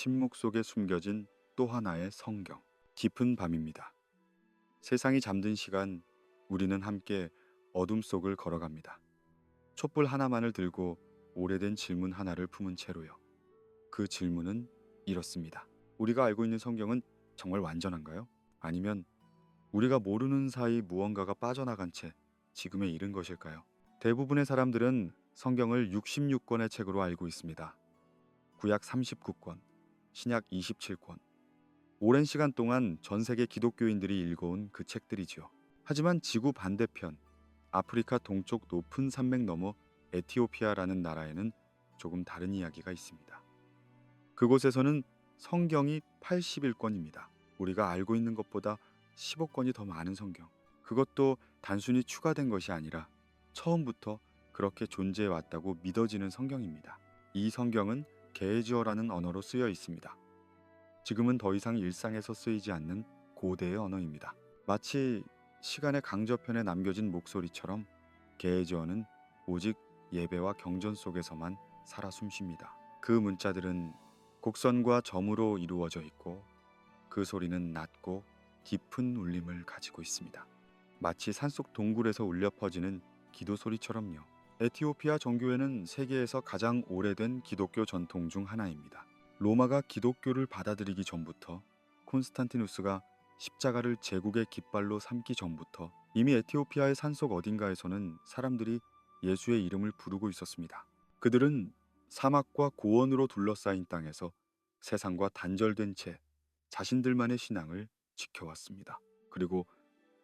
침묵 속에 숨겨진 또 하나의 성경. 깊은 밤입니다. 세상이 잠든 시간, 우리는 함께 어둠 속을 걸어갑니다. 촛불 하나만을 들고 오래된 질문 하나를 품은 채로요. 그 질문은 이렇습니다. 우리가 알고 있는 성경은 정말 완전한가요? 아니면 우리가 모르는 사이 무언가가 빠져나간 채 지금에 이른 것일까요? 대부분의 사람들은 성경을 66권의 책으로 알고 있습니다. 구약 39권, 신약 27권. 오랜 시간 동안 전 세계 기독교인들이 읽어온 그 책들이지요. 하지만 지구 반대편, 아프리카 동쪽 높은 산맥 너머 에티오피아라는 나라에는 조금 다른 이야기가 있습니다. 그곳에서는 성경이 81권입니다. 우리가 알고 있는 것보다 15권이 더 많은 성경. 그것도 단순히 추가된 것이 아니라 처음부터 그렇게 존재해 왔다고 믿어지는 성경입니다. 이 성경은 게에지어라는 언어로 쓰여 있습니다. 지금은 더 이상 일상에서 쓰이지 않는 고대의 언어입니다. 마치 시간의 강저편에 남겨진 목소리처럼 게에지어는 오직 예배와 경전 속에서만 살아 숨쉽니다. 그 문자들은 곡선과 점으로 이루어져 있고 그 소리는 낮고 깊은 울림을 가지고 있습니다. 마치 산속 동굴에서 울려 퍼지는 기도 소리처럼요. 에티오피아 정교회는 세계에서 가장 오래된 기독교 전통 중 하나입니다. 로마가 기독교를 받아들이기 전부터, 콘스탄티누스가 십자가를 제국의 깃발로 삼기 전부터 이미 에티오피아의 산속 어딘가에서는 사람들이 예수의 이름을 부르고 있었습니다. 그들은 사막과 고원으로 둘러싸인 땅에서 세상과 단절된 채 자신들만의 신앙을 지켜왔습니다. 그리고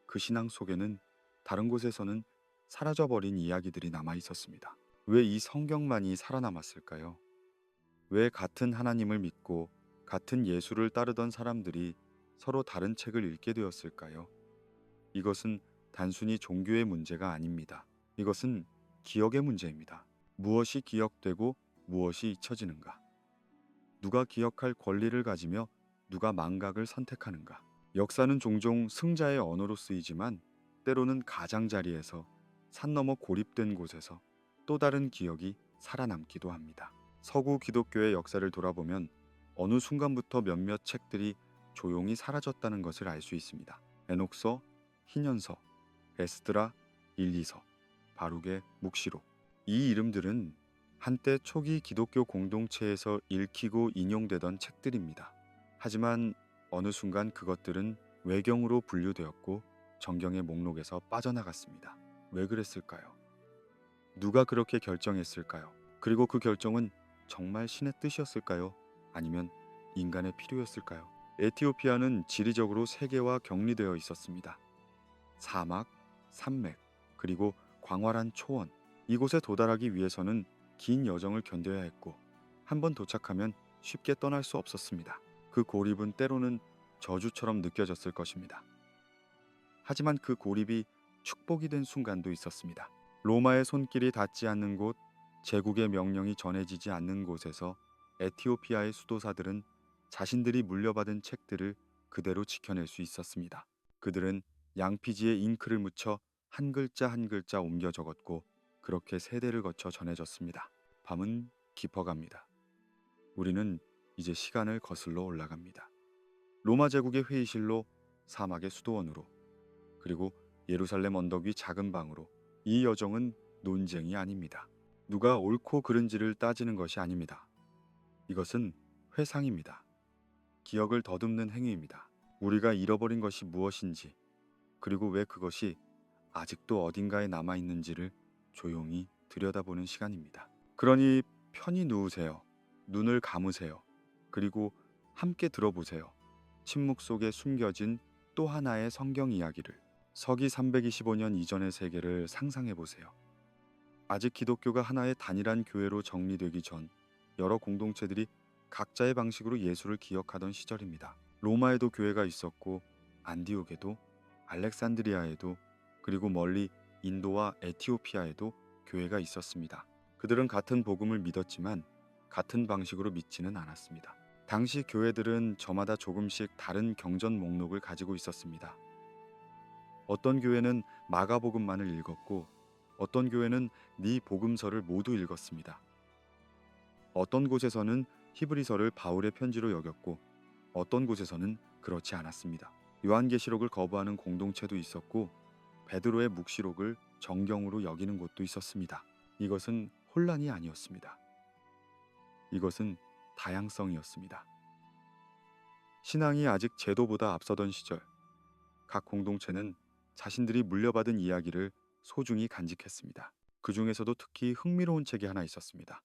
그 신앙 속에는 다른 곳에서는 사라져버린 이야기들이 남아 있었습니다. 왜 이 성경만이 살아남았을까요? 왜 같은 하나님을 믿고 같은 예수를 따르던 사람들이 서로 다른 책을 읽게 되었을까요? 이것은 단순히 종교의 문제가 아닙니다. 이것은 기억의 문제입니다. 무엇이 기억되고 무엇이 잊혀지는가? 누가 기억할 권리를 가지며 누가 망각을 선택하는가? 역사는 종종 승자의 언어로 쓰이지만 때로는 가장자리에서 산 너머 고립된 곳에서 또 다른 기억이 살아남기도 합니다. 서구 기독교의 역사를 돌아보면 어느 순간부터 몇몇 책들이 조용히 사라졌다는 것을 알 수 있습니다. 에녹서, 희년서, 에스드라, 일리서, 바룩의 묵시록. 이 이름들은 한때 초기 기독교 공동체에서 읽히고 인용되던 책들입니다. 하지만 어느 순간 그것들은 외경으로 분류되었고 정경의 목록에서 빠져나갔습니다. 왜 그랬을까요? 누가 그렇게 결정했을까요? 그리고 그 결정은 정말 신의 뜻이었을까요? 아니면 인간의 필요였을까요? 에티오피아는 지리적으로 세계와 격리되어 있었습니다. 사막, 산맥, 그리고 광활한 초원. 이곳에 도달하기 위해서는 긴 여정을 견뎌야 했고 한번 도착하면 쉽게 떠날 수 없었습니다. 그 고립은 때로는 저주처럼 느껴졌을 것입니다. 하지만 그 고립이 축복이 된 순간도 있었습니다. 로마의 손길이 닿지 않는 곳, 제국의 명령이 전해지지 않는 곳에서 에티오피아의 수도사들은 자신들이 물려받은 책들을 그대로 지켜낼 수 있었습니다. 그들은 양피지에 잉크를 묻혀 한 글자 한 글자 옮겨 적었고 그렇게 세대를 거쳐 전해졌습니다. 밤은 깊어갑니다. 우리는 이제 시간을 거슬러 올라갑니다. 로마 제국의 회의실로, 사막의 수도원으로, 그리고 예루살렘 언덕 위 작은 방으로. 이 여정은 논쟁이 아닙니다. 누가 옳고 그른지를 따지는 것이 아닙니다. 이것은 회상입니다. 기억을 더듬는 행위입니다. 우리가 잃어버린 것이 무엇인지, 그리고 왜 그것이 아직도 어딘가에 남아있는지를 조용히 들여다보는 시간입니다. 그러니 편히 누우세요. 눈을 감으세요. 그리고 함께 들어보세요. 침묵 속에 숨겨진 또 하나의 성경 이야기를. 서기 325년 이전의 세계를 상상해 보세요. 아직 기독교가 하나의 단일한 교회로 정리되기 전 여러 공동체들이 각자의 방식으로 예수를 기억하던 시절입니다. 로마에도 교회가 있었고 안디옥에도, 알렉산드리아에도, 그리고 멀리 인도와 에티오피아에도 교회가 있었습니다. 그들은 같은 복음을 믿었지만 같은 방식으로 믿지는 않았습니다. 당시 교회들은 저마다 조금씩 다른 경전 목록을 가지고 있었습니다. 어떤 교회는 마가복음만을 읽었고 어떤 교회는 네 복음서를 모두 읽었습니다. 어떤 곳에서는 히브리서를 바울의 편지로 여겼고 어떤 곳에서는 그렇지 않았습니다. 요한계시록을 거부하는 공동체도 있었고 베드로의 묵시록을 정경으로 여기는 곳도 있었습니다. 이것은 혼란이 아니었습니다. 이것은 다양성이었습니다. 신앙이 아직 제도보다 앞서던 시절, 각 공동체는 자신들이 물려받은 이야기를 소중히 간직했습니다. 그 중에서도 특히 흥미로운 책이 하나 있었습니다.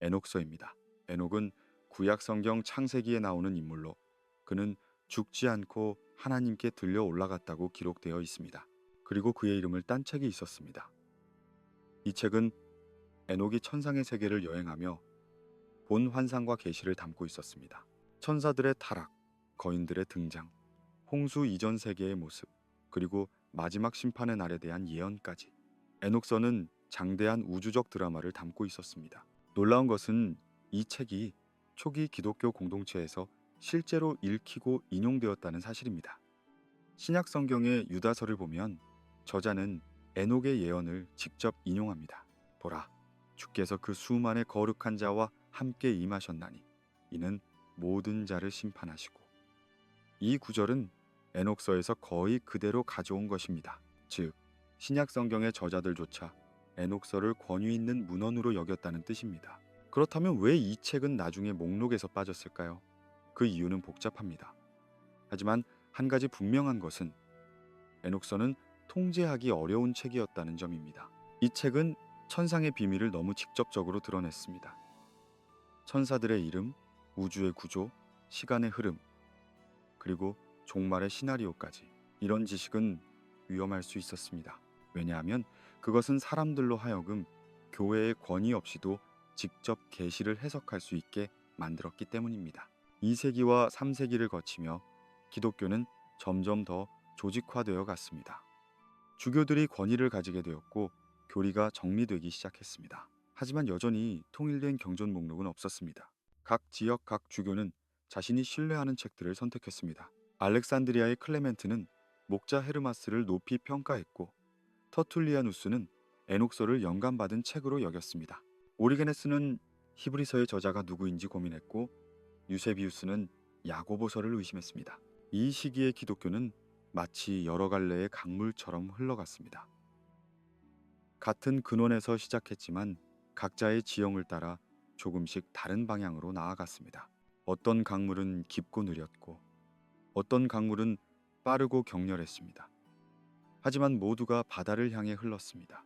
에녹서입니다. 에녹은 구약 성경 창세기에 나오는 인물로 그는 죽지 않고 하나님께 들려 올라갔다고 기록되어 있습니다. 그리고 그의 이름을 딴 책이 있었습니다. 이 책은 에녹이 천상의 세계를 여행하며 본 환상과 계시를 담고 있었습니다. 천사들의 타락, 거인들의 등장, 홍수 이전 세계의 모습, 그리고 마지막 심판의 날에 대한 예언까지. 에녹서는 장대한 우주적 드라마를 담고 있었습니다. 놀라운 것은 이 책이 초기 기독교 공동체에서 실제로 읽히고 인용되었다는 사실입니다. 신약 성경의 유다서를 보면 저자는 에녹의 예언을 직접 인용합니다. 보라, 주께서 그 수만의 거룩한 자와 함께 임하셨나니 이는 모든 자를 심판하시고. 이 구절은 에녹서에서 거의 그대로 가져온 것입니다. 즉, 신약 성경의 저자들조차 에녹서를 권위 있는 문헌으로 여겼다는 뜻입니다. 그렇다면 왜 이 책은 나중에 목록에서 빠졌을까요? 그 이유는 복잡합니다. 하지만 한 가지 분명한 것은 에녹서는 통제하기 어려운 책이었다는 점입니다. 이 책은 천상의 비밀을 너무 직접적으로 드러냈습니다. 천사들의 이름, 우주의 구조, 시간의 흐름, 그리고 종말의 시나리오까지. 이런 지식은 위험할 수 있었습니다. 왜냐하면 그것은 사람들로 하여금 교회의 권위 없이도 직접 계시를 해석할 수 있게 만들었기 때문입니다. 2세기와 3세기를 거치며 기독교는 점점 더 조직화되어 갔습니다. 주교들이 권위를 가지게 되었고 교리가 정리되기 시작했습니다. 하지만 여전히 통일된 경전 목록은 없었습니다. 각 지역 각 주교는 자신이 신뢰하는 책들을 선택했습니다. 알렉산드리아의 클레멘트는 목자 헤르마스를 높이 평가했고 터툴리아누스는 에녹서를 영감받은 책으로 여겼습니다. 오리게네스는 히브리서의 저자가 누구인지 고민했고 유세비우스는 야고보서를 의심했습니다. 이 시기의 기독교는 마치 여러 갈래의 강물처럼 흘러갔습니다. 같은 근원에서 시작했지만 각자의 지형을 따라 조금씩 다른 방향으로 나아갔습니다. 어떤 강물은 깊고 느렸고 어떤 강물은 빠르고 격렬했습니다. 하지만 모두가 바다를 향해 흘렀습니다.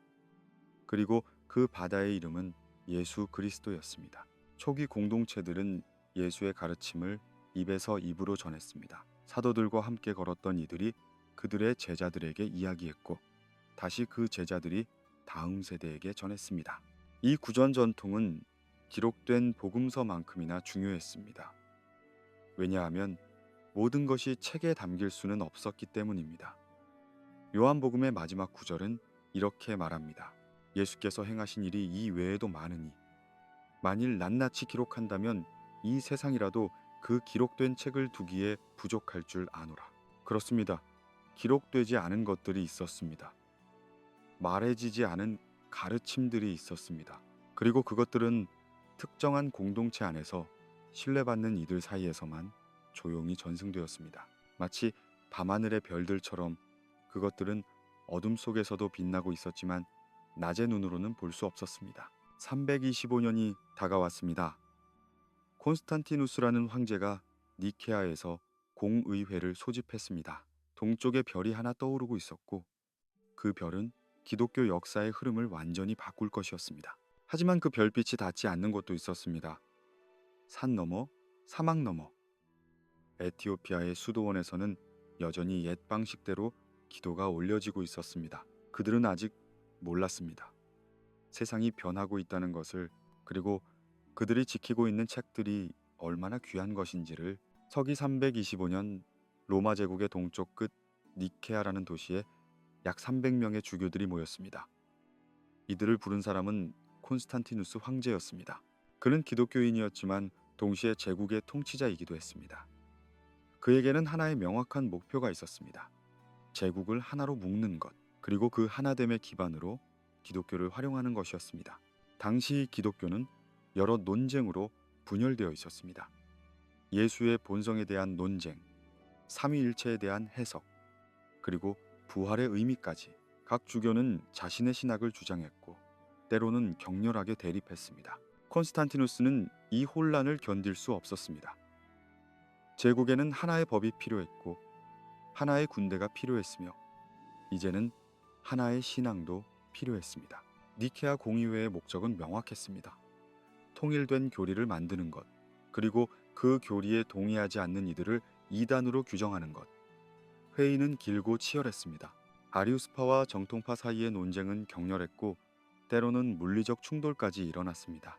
그리고 그 바다의 이름은 예수 그리스도였습니다. 초기 공동체들은 예수의 가르침을 입에서 입으로 전했습니다. 사도들과 함께 걸었던 이들이 그들의 제자들에게 이야기했고 다시 그 제자들이 다음 세대에게 전했습니다. 이 구전 전통은 기록된 복음서만큼이나 중요했습니다. 왜냐하면 모든 것이 책에 담길 수는 없었기 때문입니다. 요한복음의 마지막 구절은 이렇게 말합니다. 예수께서 행하신 일이 이 외에도 많으니 만일 낱낱이 기록한다면 이 세상이라도 그 기록된 책을 두기에 부족할 줄 아노라. 그렇습니다. 기록되지 않은 것들이 있었습니다. 말해지지 않은 가르침들이 있었습니다. 그리고 그것들은 특정한 공동체 안에서 신뢰받는 이들 사이에서만 조용히 전승되었습니다. 마치 밤하늘의 별들처럼 그것들은 어둠 속에서도 빛나고 있었지만 낮의 눈으로는 볼 수 없었습니다. 325년이 다가왔습니다. 콘스탄티누스라는 황제가 니케아에서 공의회를 소집했습니다. 동쪽에 별이 하나 떠오르고 있었고 그 별은 기독교 역사의 흐름을 완전히 바꿀 것이었습니다. 하지만 그 별빛이 닿지 않는 곳도 있었습니다. 산 너머, 사막 너머. 에티오피아의 수도원에서는 여전히 옛 방식대로 기도가 올려지고 있었습니다. 그들은 아직 몰랐습니다. 세상이 변하고 있다는 것을, 그리고 그들이 지키고 있는 책들이 얼마나 귀한 것인지를. 서기 325년 로마 제국의 동쪽 끝 니케아라는 도시에 약 300명의 주교들이 모였습니다. 이들을 부른 사람은 콘스탄티누스 황제였습니다. 그는 기독교인이었지만 동시에 제국의 통치자이기도 했습니다. 그에게는 하나의 명확한 목표가 있었습니다. 제국을 하나로 묶는 것, 그리고 그 하나됨의 기반으로 기독교를 활용하는 것이었습니다. 당시 기독교는 여러 논쟁으로 분열되어 있었습니다. 예수의 본성에 대한 논쟁, 삼위일체에 대한 해석, 그리고 부활의 의미까지 각 주교는 자신의 신학을 주장했고 때로는 격렬하게 대립했습니다. 콘스탄티누스는 이 혼란을 견딜 수 없었습니다. 제국에는 하나의 법이 필요했고 하나의 군대가 필요했으며 이제는 하나의 신앙도 필요했습니다. 니케아 공의회의 목적은 명확했습니다. 통일된 교리를 만드는 것, 그리고 그 교리에 동의하지 않는 이들을 이단으로 규정하는 것. 회의는 길고 치열했습니다. 아리우스파와 정통파 사이의 논쟁은 격렬했고 때로는 물리적 충돌까지 일어났습니다.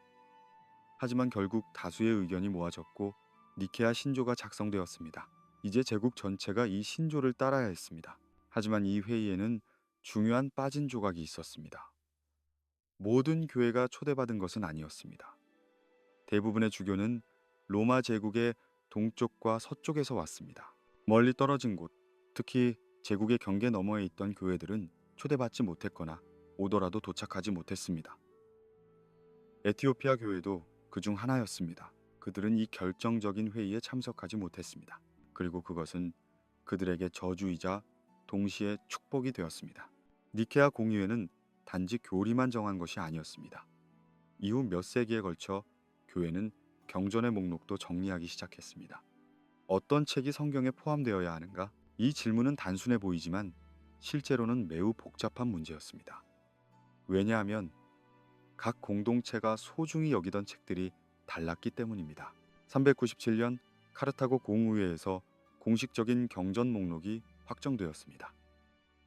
하지만 결국 다수의 의견이 모아졌고 니케아 신조가 작성되었습니다. 이제 제국 전체가 이 신조를 따라야 했습니다. 하지만 이 회의에는 중요한 빠진 조각이 있었습니다. 모든 교회가 초대받은 것은 아니었습니다. 대부분의 주교는 로마 제국의 동쪽과 서쪽에서 왔습니다. 멀리 떨어진 곳, 특히 제국의 경계 너머에 있던 교회들은 초대받지 못했거나 오더라도 도착하지 못했습니다. 에티오피아 교회도 그중 하나였습니다. 그들은 이 결정적인 회의에 참석하지 못했습니다. 그리고 그것은 그들에게 저주이자 동시에 축복이 되었습니다. 니케아 공의회는 단지 교리만 정한 것이 아니었습니다. 이후 몇 세기에 걸쳐 교회는 경전의 목록도 정리하기 시작했습니다. 어떤 책이 성경에 포함되어야 하는가? 이 질문은 단순해 보이지만 실제로는 매우 복잡한 문제였습니다. 왜냐하면 각 공동체가 소중히 여기던 책들이 달랐기 때문입니다. 397년 카르타고 공의회에서 공식적인 경전 목록이 확정되었습니다.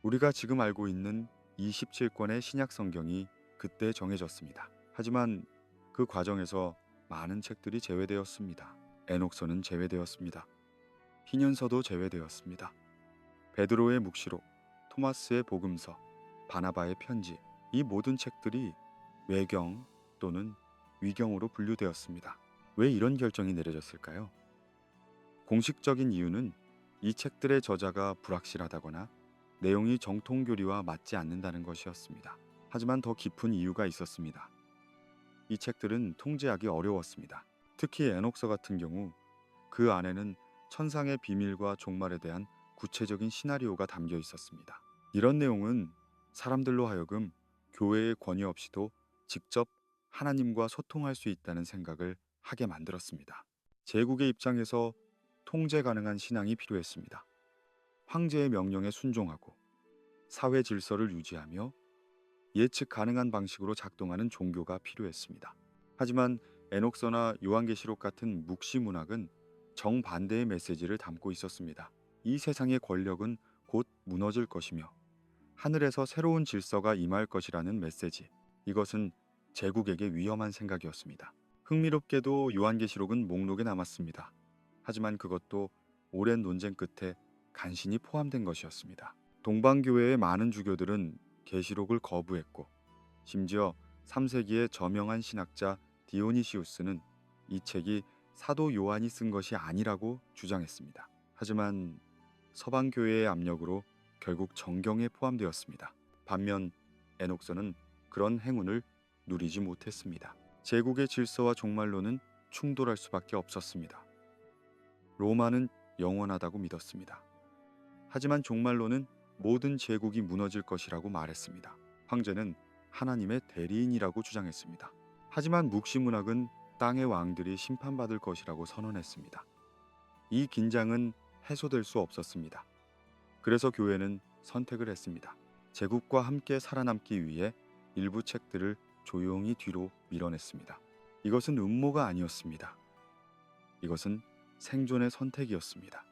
우리가 지금 알고 있는 27권의 신약 성경이 그때 정해졌습니다. 하지만 그 과정에서 많은 책들이 제외되었습니다. 에녹서는 제외되었습니다. 희년서도 제외되었습니다. 베드로의 묵시록, 토마스의 복음서, 바나바의 편지, 이 모든 책들이 외경 또는 위경으로 분류되었습니다. 왜 이런 결정이 내려졌을까요? 공식적인 이유는 이 책들의 저자가 불확실하다거나 내용이 정통교리와 맞지 않는다는 것이었습니다. 하지만 더 깊은 이유가 있었습니다. 이 책들은 통제하기 어려웠습니다. 특히 에녹서 같은 경우 그 안에는 천상의 비밀과 종말에 대한 구체적인 시나리오가 담겨 있었습니다. 이런 내용은 사람들로 하여금 교회의 권위 없이도 직접 하나님과 소통할 수 있다는 생각을 하게 만들었습니다. 제국의 입장에서 통제 가능한 신앙이 필요했습니다. 황제의 명령에 순종하고 사회 질서를 유지하며 예측 가능한 방식으로 작동하는 종교가 필요했습니다. 하지만 에녹서나 요한계시록 같은 묵시 문학은 정반대의 메시지를 담고 있었습니다. 이 세상의 권력은 곧 무너질 것이며 하늘에서 새로운 질서가 임할 것이라는 메시지. 이것은 제국에게 위험한 생각이었습니다. 흥미롭게도 요한계시록은 목록에 남았습니다. 하지만 그것도 오랜 논쟁 끝에 간신히 포함된 것이었습니다. 동방교회의 많은 주교들은 계시록을 거부했고 심지어 3세기의 저명한 신학자 디오니시우스는 이 책이 사도 요한이 쓴 것이 아니라고 주장했습니다. 하지만 서방교회의 압력으로 결국 정경에 포함되었습니다. 반면 에녹서는 그런 행운을 누리지 못했습니다. 제국의 질서와 종말론은 충돌할 수밖에 없었습니다. 로마는 영원하다고 믿었습니다. 하지만 종말론은 모든 제국이 무너질 것이라고 말했습니다. 황제는 하나님의 대리인이라고 주장했습니다. 하지만 묵시문학은 땅의 왕들이 심판받을 것이라고 선언했습니다. 이 긴장은 해소될 수 없었습니다. 그래서 교회는 선택을 했습니다. 제국과 함께 살아남기 위해 일부 책들을 조용히 뒤로 밀어냈습니다. 이것은 음모가 아니었습니다. 이것은 생존의 선택이었습니다.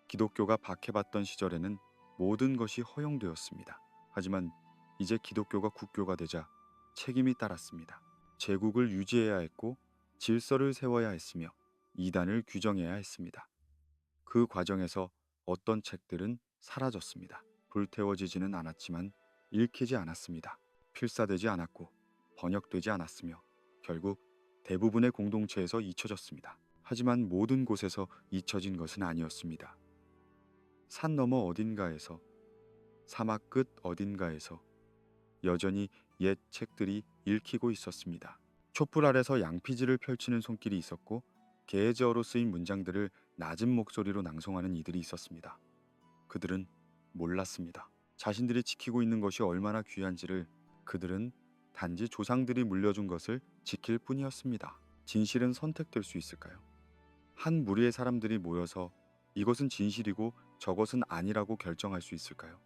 기독교가 박해받던 시절에는 모든 것이 허용되었습니다. 하지만 이제 기독교가 국교가 되자 책임이 따랐습니다. 제국을 유지해야 했고 질서를 세워야 했으며 이단을 규정해야 했습니다. 그 과정에서 어떤 책들은 사라졌습니다. 불태워지지는 않았지만 읽히지 않았습니다. 필사되지 않았고 번역되지 않았으며 결국 대부분의 공동체에서 잊혀졌습니다. 하지만 모든 곳에서 잊혀진 것은 아니었습니다. 산 너머 어딘가에서, 사막 끝 어딘가에서 여전히 옛 책들이 읽히고 있었습니다. 촛불 아래서 양피지를 펼치는 손길이 있었고 게에제어로 쓰인 문장들을 낮은 목소리로 낭송하는 이들이 있었습니다. 그들은 몰랐습니다. 자신들이 지키고 있는 것이 얼마나 귀한지를. 그들은 단지 조상들이 물려준 것을 지킬 뿐이었습니다. 진실은 선택될 수 있을까요? 한 무리의 사람들이 모여서 이것은 진실이고 저것은 아니라고 결정할 수 있을까요?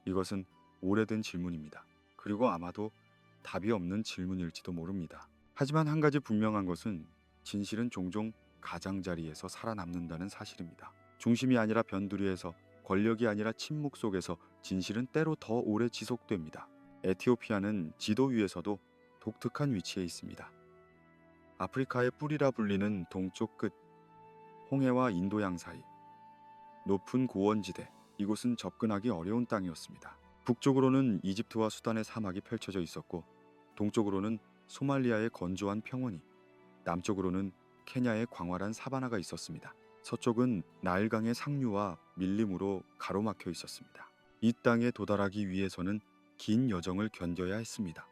이것은 오래된 질문입니다. 그리고 아마도 답이 없는 질문일지도 모릅니다. 하지만 한 가지 분명한 것은 진실은 종종 가장자리에서 살아남는다는 사실입니다. 중심이 아니라 변두리에서, 권력이 아니라 침묵 속에서 진실은 때로 더 오래 지속됩니다. 에티오피아는 지도 위에서도 독특한 위치에 있습니다. 아프리카의 뿌리라 불리는 동쪽 끝, 홍해와 인도양 사이, 높은 고원지대, 이곳은 접근하기 어려운 땅이었습니다. 북쪽으로는 이집트와 수단의 사막이 펼쳐져 있었고 동쪽으로는 소말리아의 건조한 평원이, 남쪽으로는 케냐의 광활한 사바나가 있었습니다. 서쪽은 나일강의 상류와 밀림으로 가로막혀 있었습니다. 이 땅에 도달하기 위해서는 긴 여정을 견뎌야 했습니다.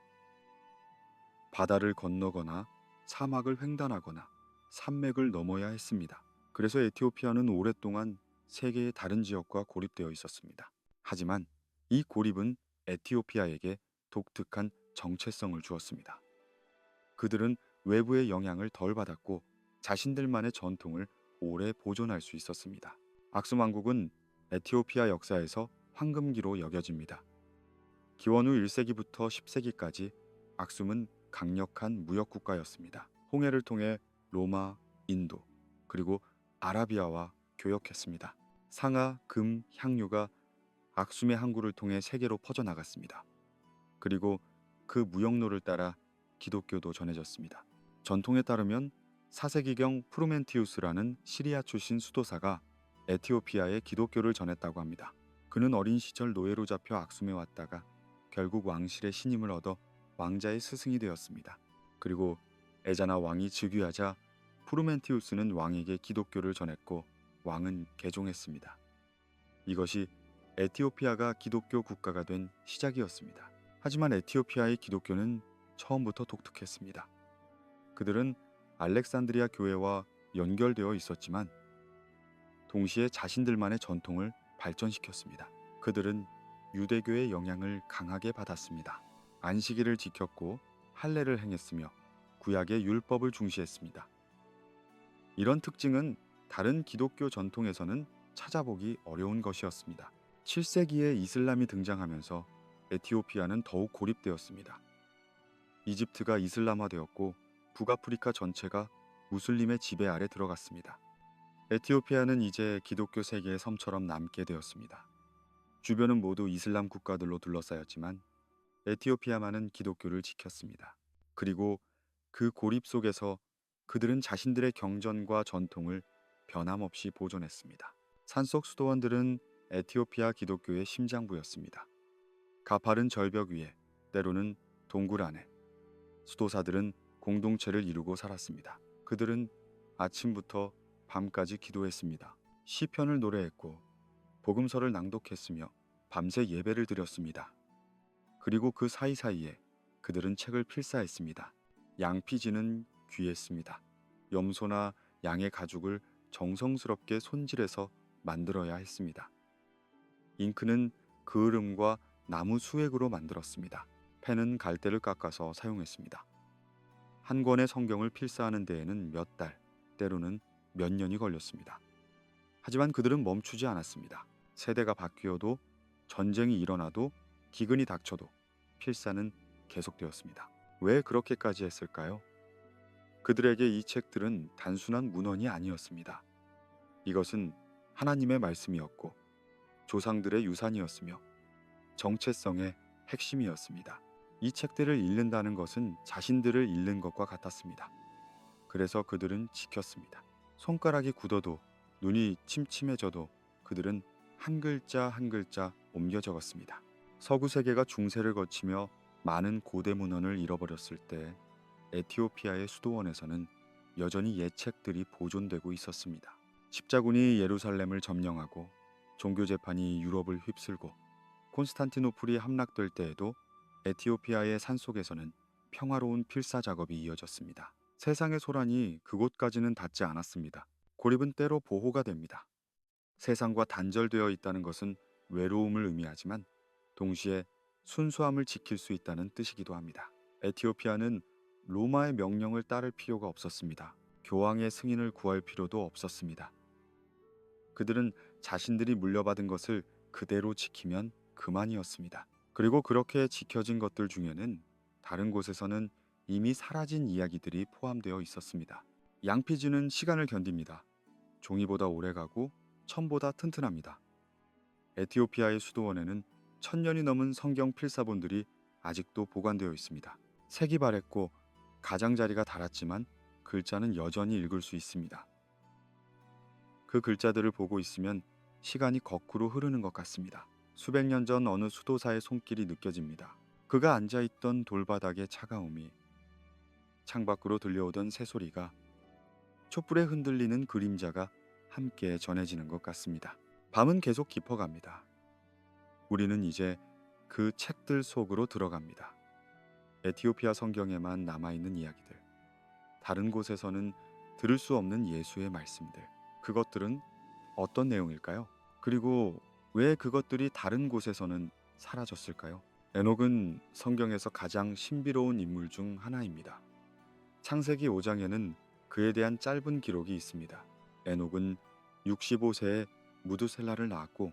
바다를 건너거나 사막을 횡단하거나 산맥을 넘어야 했습니다. 그래서 에티오피아는 오랫동안 세계의 다른 지역과 고립되어 있었습니다. 하지만 이 고립은 에티오피아에게 독특한 정체성을 주었습니다. 그들은 외부의 영향을 덜 받았고 자신들만의 전통을 오래 보존할 수 있었습니다. 악숨 왕국은 에티오피아 역사에서 황금기로 여겨집니다. 기원후 1세기부터 10세기까지 악숨은 강력한 무역 국가였습니다. 홍해를 통해 로마, 인도, 그리고 아라비아와 교역했습니다. 상하, 금, 향유가 악숨의 항구를 통해 세계로 퍼져나갔습니다. 그리고 그 무역로를 따라 기독교도 전해졌습니다. 전통에 따르면 4세기경 프루멘티우스라는 시리아 출신 수도사가 에티오피아에 기독교를 전했다고 합니다. 그는 어린 시절 노예로 잡혀 악숨에 왔다가 결국 왕실의 신임을 얻어 왕자의 스승이 되었습니다. 그리고 에자나 왕이 즉위하자 프루멘티우스는 왕에게 기독교를 전했고 왕은 개종했습니다. 이것이 에티오피아가 기독교 국가가 된 시작이었습니다. 하지만 에티오피아의 기독교는 처음부터 독특했습니다. 그들은 알렉산드리아 교회와 연결되어 있었지만 동시에 자신들만의 전통을 발전시켰습니다. 그들은 유대교의 영향을 강하게 받았습니다. 안식일을 지켰고 할례를 행했으며 구약의 율법을 중시했습니다. 이런 특징은 다른 기독교 전통에서는 찾아보기 어려운 것이었습니다. 7세기에 이슬람이 등장하면서 에티오피아는 더욱 고립되었습니다. 이집트가 이슬람화되었고 북아프리카 전체가 무슬림의 지배 아래 들어갔습니다. 에티오피아는 이제 기독교 세계의 섬처럼 남게 되었습니다. 주변은 모두 이슬람 국가들로 둘러싸였지만 에티오피아만은 기독교를 지켰습니다. 그리고 그 고립 속에서 그들은 자신들의 경전과 전통을 변함없이 보존했습니다. 산속 수도원들은 에티오피아 기독교의 심장부였습니다. 가파른 절벽 위에, 때로는 동굴 안에 수도사들은 공동체를 이루고 살았습니다. 그들은 아침부터 밤까지 기도했습니다. 시편을 노래했고 복음서를 낭독했으며 밤새 예배를 드렸습니다. 그리고 그 사이사이에 그들은 책을 필사했습니다. 양피지는 귀했습니다. 염소나 양의 가죽을 정성스럽게 손질해서 만들어야 했습니다. 잉크는 그을음과 나무 수액으로 만들었습니다. 펜은 갈대를 깎아서 사용했습니다. 한 권의 성경을 필사하는 데에는 몇 달, 때로는 몇 년이 걸렸습니다. 하지만 그들은 멈추지 않았습니다. 세대가 바뀌어도, 전쟁이 일어나도, 기근이 닥쳐도 필사는 계속되었습니다. 왜 그렇게까지 했을까요? 그들에게 이 책들은 단순한 문헌이 아니었습니다. 이것은 하나님의 말씀이었고 조상들의 유산이었으며 정체성의 핵심이었습니다. 이 책들을 읽는다는 것은 자신들을 읽는 것과 같았습니다. 그래서 그들은 지켰습니다. 손가락이 굳어도, 눈이 침침해져도 그들은 한 글자 한 글자 옮겨 적었습니다. 서구 세계가 중세를 거치며 많은 고대 문헌을 잃어버렸을 때 에티오피아의 수도원에서는 여전히 옛 책들이 보존되고 있었습니다. 십자군이 예루살렘을 점령하고 종교 재판이 유럽을 휩쓸고 콘스탄티노플이 함락될 때에도 에티오피아의 산속에서는 평화로운 필사 작업이 이어졌습니다. 세상의 소란이 그곳까지는 닿지 않았습니다. 고립은 때로 보호가 됩니다. 세상과 단절되어 있다는 것은 외로움을 의미하지만 동시에 순수함을 지킬 수 있다는 뜻이기도 합니다. 에티오피아는 로마의 명령을 따를 필요가 없었습니다. 교황의 승인을 구할 필요도 없었습니다. 그들은 자신들이 물려받은 것을 그대로 지키면 그만이었습니다. 그리고 그렇게 지켜진 것들 중에는 다른 곳에서는 이미 사라진 이야기들이 포함되어 있었습니다. 양피지는 시간을 견딥니다. 종이보다 오래가고 천보다 튼튼합니다. 에티오피아의 수도원에는 1000년이 넘은 성경 필사본들이 아직도 보관되어 있습니다. 색이 바랬고 가장자리가 닳았지만 글자는 여전히 읽을 수 있습니다. 그 글자들을 보고 있으면 시간이 거꾸로 흐르는 것 같습니다. 수백 년 전 어느 수도사의 손길이 느껴집니다. 그가 앉아있던 돌바닥의 차가움이, 창밖으로 들려오던 새소리가, 촛불에 흔들리는 그림자가 함께 전해지는 것 같습니다. 밤은 계속 깊어갑니다. 우리는 이제 그 책들 속으로 들어갑니다. 에티오피아 성경에만 남아있는 이야기들, 다른 곳에서는 들을 수 없는 예수의 말씀들, 그것들은 어떤 내용일까요? 그리고 왜 그것들이 다른 곳에서는 사라졌을까요? 에녹은 성경에서 가장 신비로운 인물 중 하나입니다. 창세기 5장에는 그에 대한 짧은 기록이 있습니다. 에녹은 65세에 무드셀라를 낳았고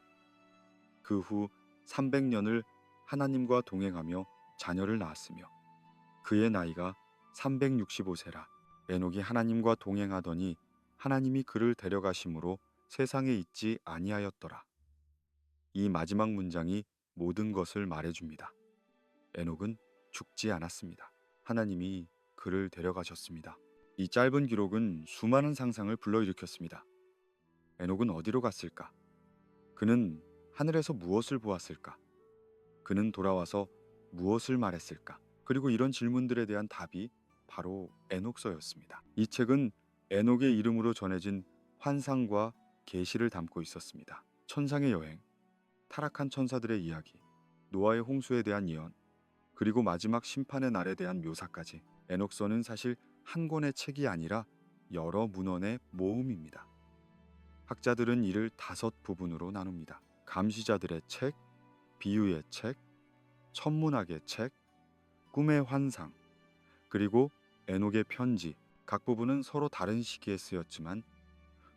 그 후 300년을 하나님과 동행하며 자녀를 낳았으며 그의 나이가 365세라. 에녹이 하나님과 동행하더니 하나님이 그를 데려가심으로 세상에 있지 아니하였더라. 이 마지막 문장이 모든 것을 말해줍니다. 에녹은 죽지 않았습니다. 하나님이 그를 데려가셨습니다. 이 짧은 기록은 수많은 상상을 불러일으켰습니다. 에녹은 어디로 갔을까? 그는 하늘에서 무엇을 보았을까? 그는 돌아와서 무엇을 말했을까? 그리고 이런 질문들에 대한 답이 바로 에녹서였습니다. 이 책은 에녹의 이름으로 전해진 환상과 계시를 담고 있었습니다. 천상의 여행, 타락한 천사들의 이야기, 노아의 홍수에 대한 예언, 그리고 마지막 심판의 날에 대한 묘사까지. 에녹서는 사실 한 권의 책이 아니라 여러 문헌의 모음입니다. 학자들은 이를 5부분으로 나눕니다. 감시자들의 책, 비유의 책, 천문학의 책, 꿈의 환상, 그리고 에녹의 편지. 각 부분은 서로 다른 시기에 쓰였지만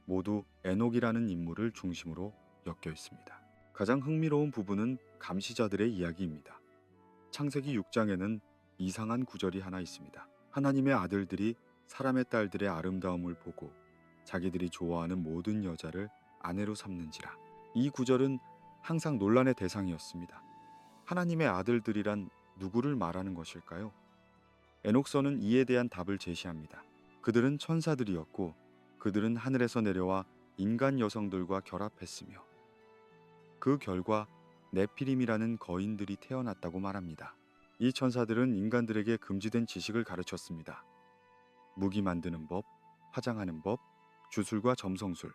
모두 에녹이라는 인물을 중심으로 엮여 있습니다. 가장 흥미로운 부분은 감시자들의 이야기입니다. 창세기 6장에는 이상한 구절이 하나 있습니다. 하나님의 아들들이 사람의 딸들의 아름다움을 보고 자기들이 좋아하는 모든 여자를 아내로 삼는지라. 이 구절은 항상 논란의 대상이었습니다. 하나님의 아들들이란 누구를 말하는 것일까요? 에녹서는 이에 대한 답을 제시합니다. 그들은 천사들이었고 그들은 하늘에서 내려와 인간 여성들과 결합했으며 그 결과 네피림이라는 거인들이 태어났다고 말합니다. 이 천사들은 인간들에게 금지된 지식을 가르쳤습니다. 무기 만드는 법, 화장하는 법, 주술과 점성술.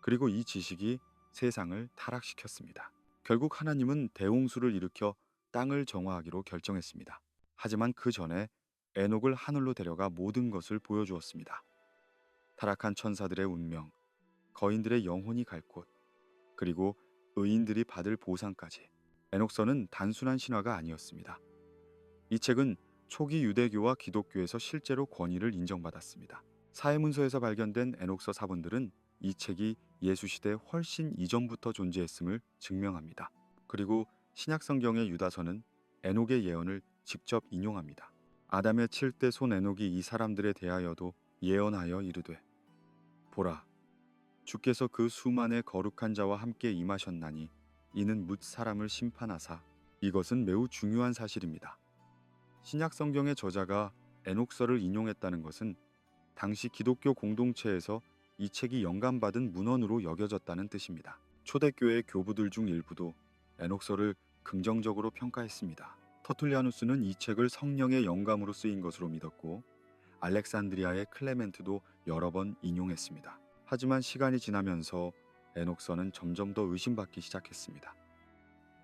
그리고 이 지식이 세상을 타락시켰습니다. 결국 하나님은 대홍수를 일으켜 땅을 정화하기로 결정했습니다. 하지만 그 전에 에녹을 하늘로 데려가 모든 것을 보여주었습니다. 타락한 천사들의 운명, 거인들의 영혼이 갈 곳, 그리고 의인들이 받을 보상까지. 에녹서는 단순한 신화가 아니었습니다. 이 책은 초기 유대교와 기독교에서 실제로 권위를 인정받았습니다. 사해문서에서 발견된 에녹서 사본들은 이 책이 예수 시대 훨씬 이전부터 존재했음을 증명합니다. 그리고 신약 성경의 유다서는 에녹의 예언을 직접 인용합니다. 아담의 7대 손 에녹이 이 사람들에 대하여도 예언하여 이르되 보라, 주께서 그 수만의 거룩한 자와 함께 임하셨나니 이는 뭇 사람을 심판하사. 이것은 매우 중요한 사실입니다. 신약 성경의 저자가 에녹서를 인용했다는 것은 당시 기독교 공동체에서 이 책이 영감받은 문헌으로 여겨졌다는 뜻입니다. 초대교회 교부들 중 일부도 에녹서를 긍정적으로 평가했습니다. 터툴리아누스는 이 책을 성령의 영감으로 쓰인 것으로 믿었고 알렉산드리아의 클레멘트도 여러 번 인용했습니다. 하지만 시간이 지나면서 에녹서는 점점 더 의심받기 시작했습니다.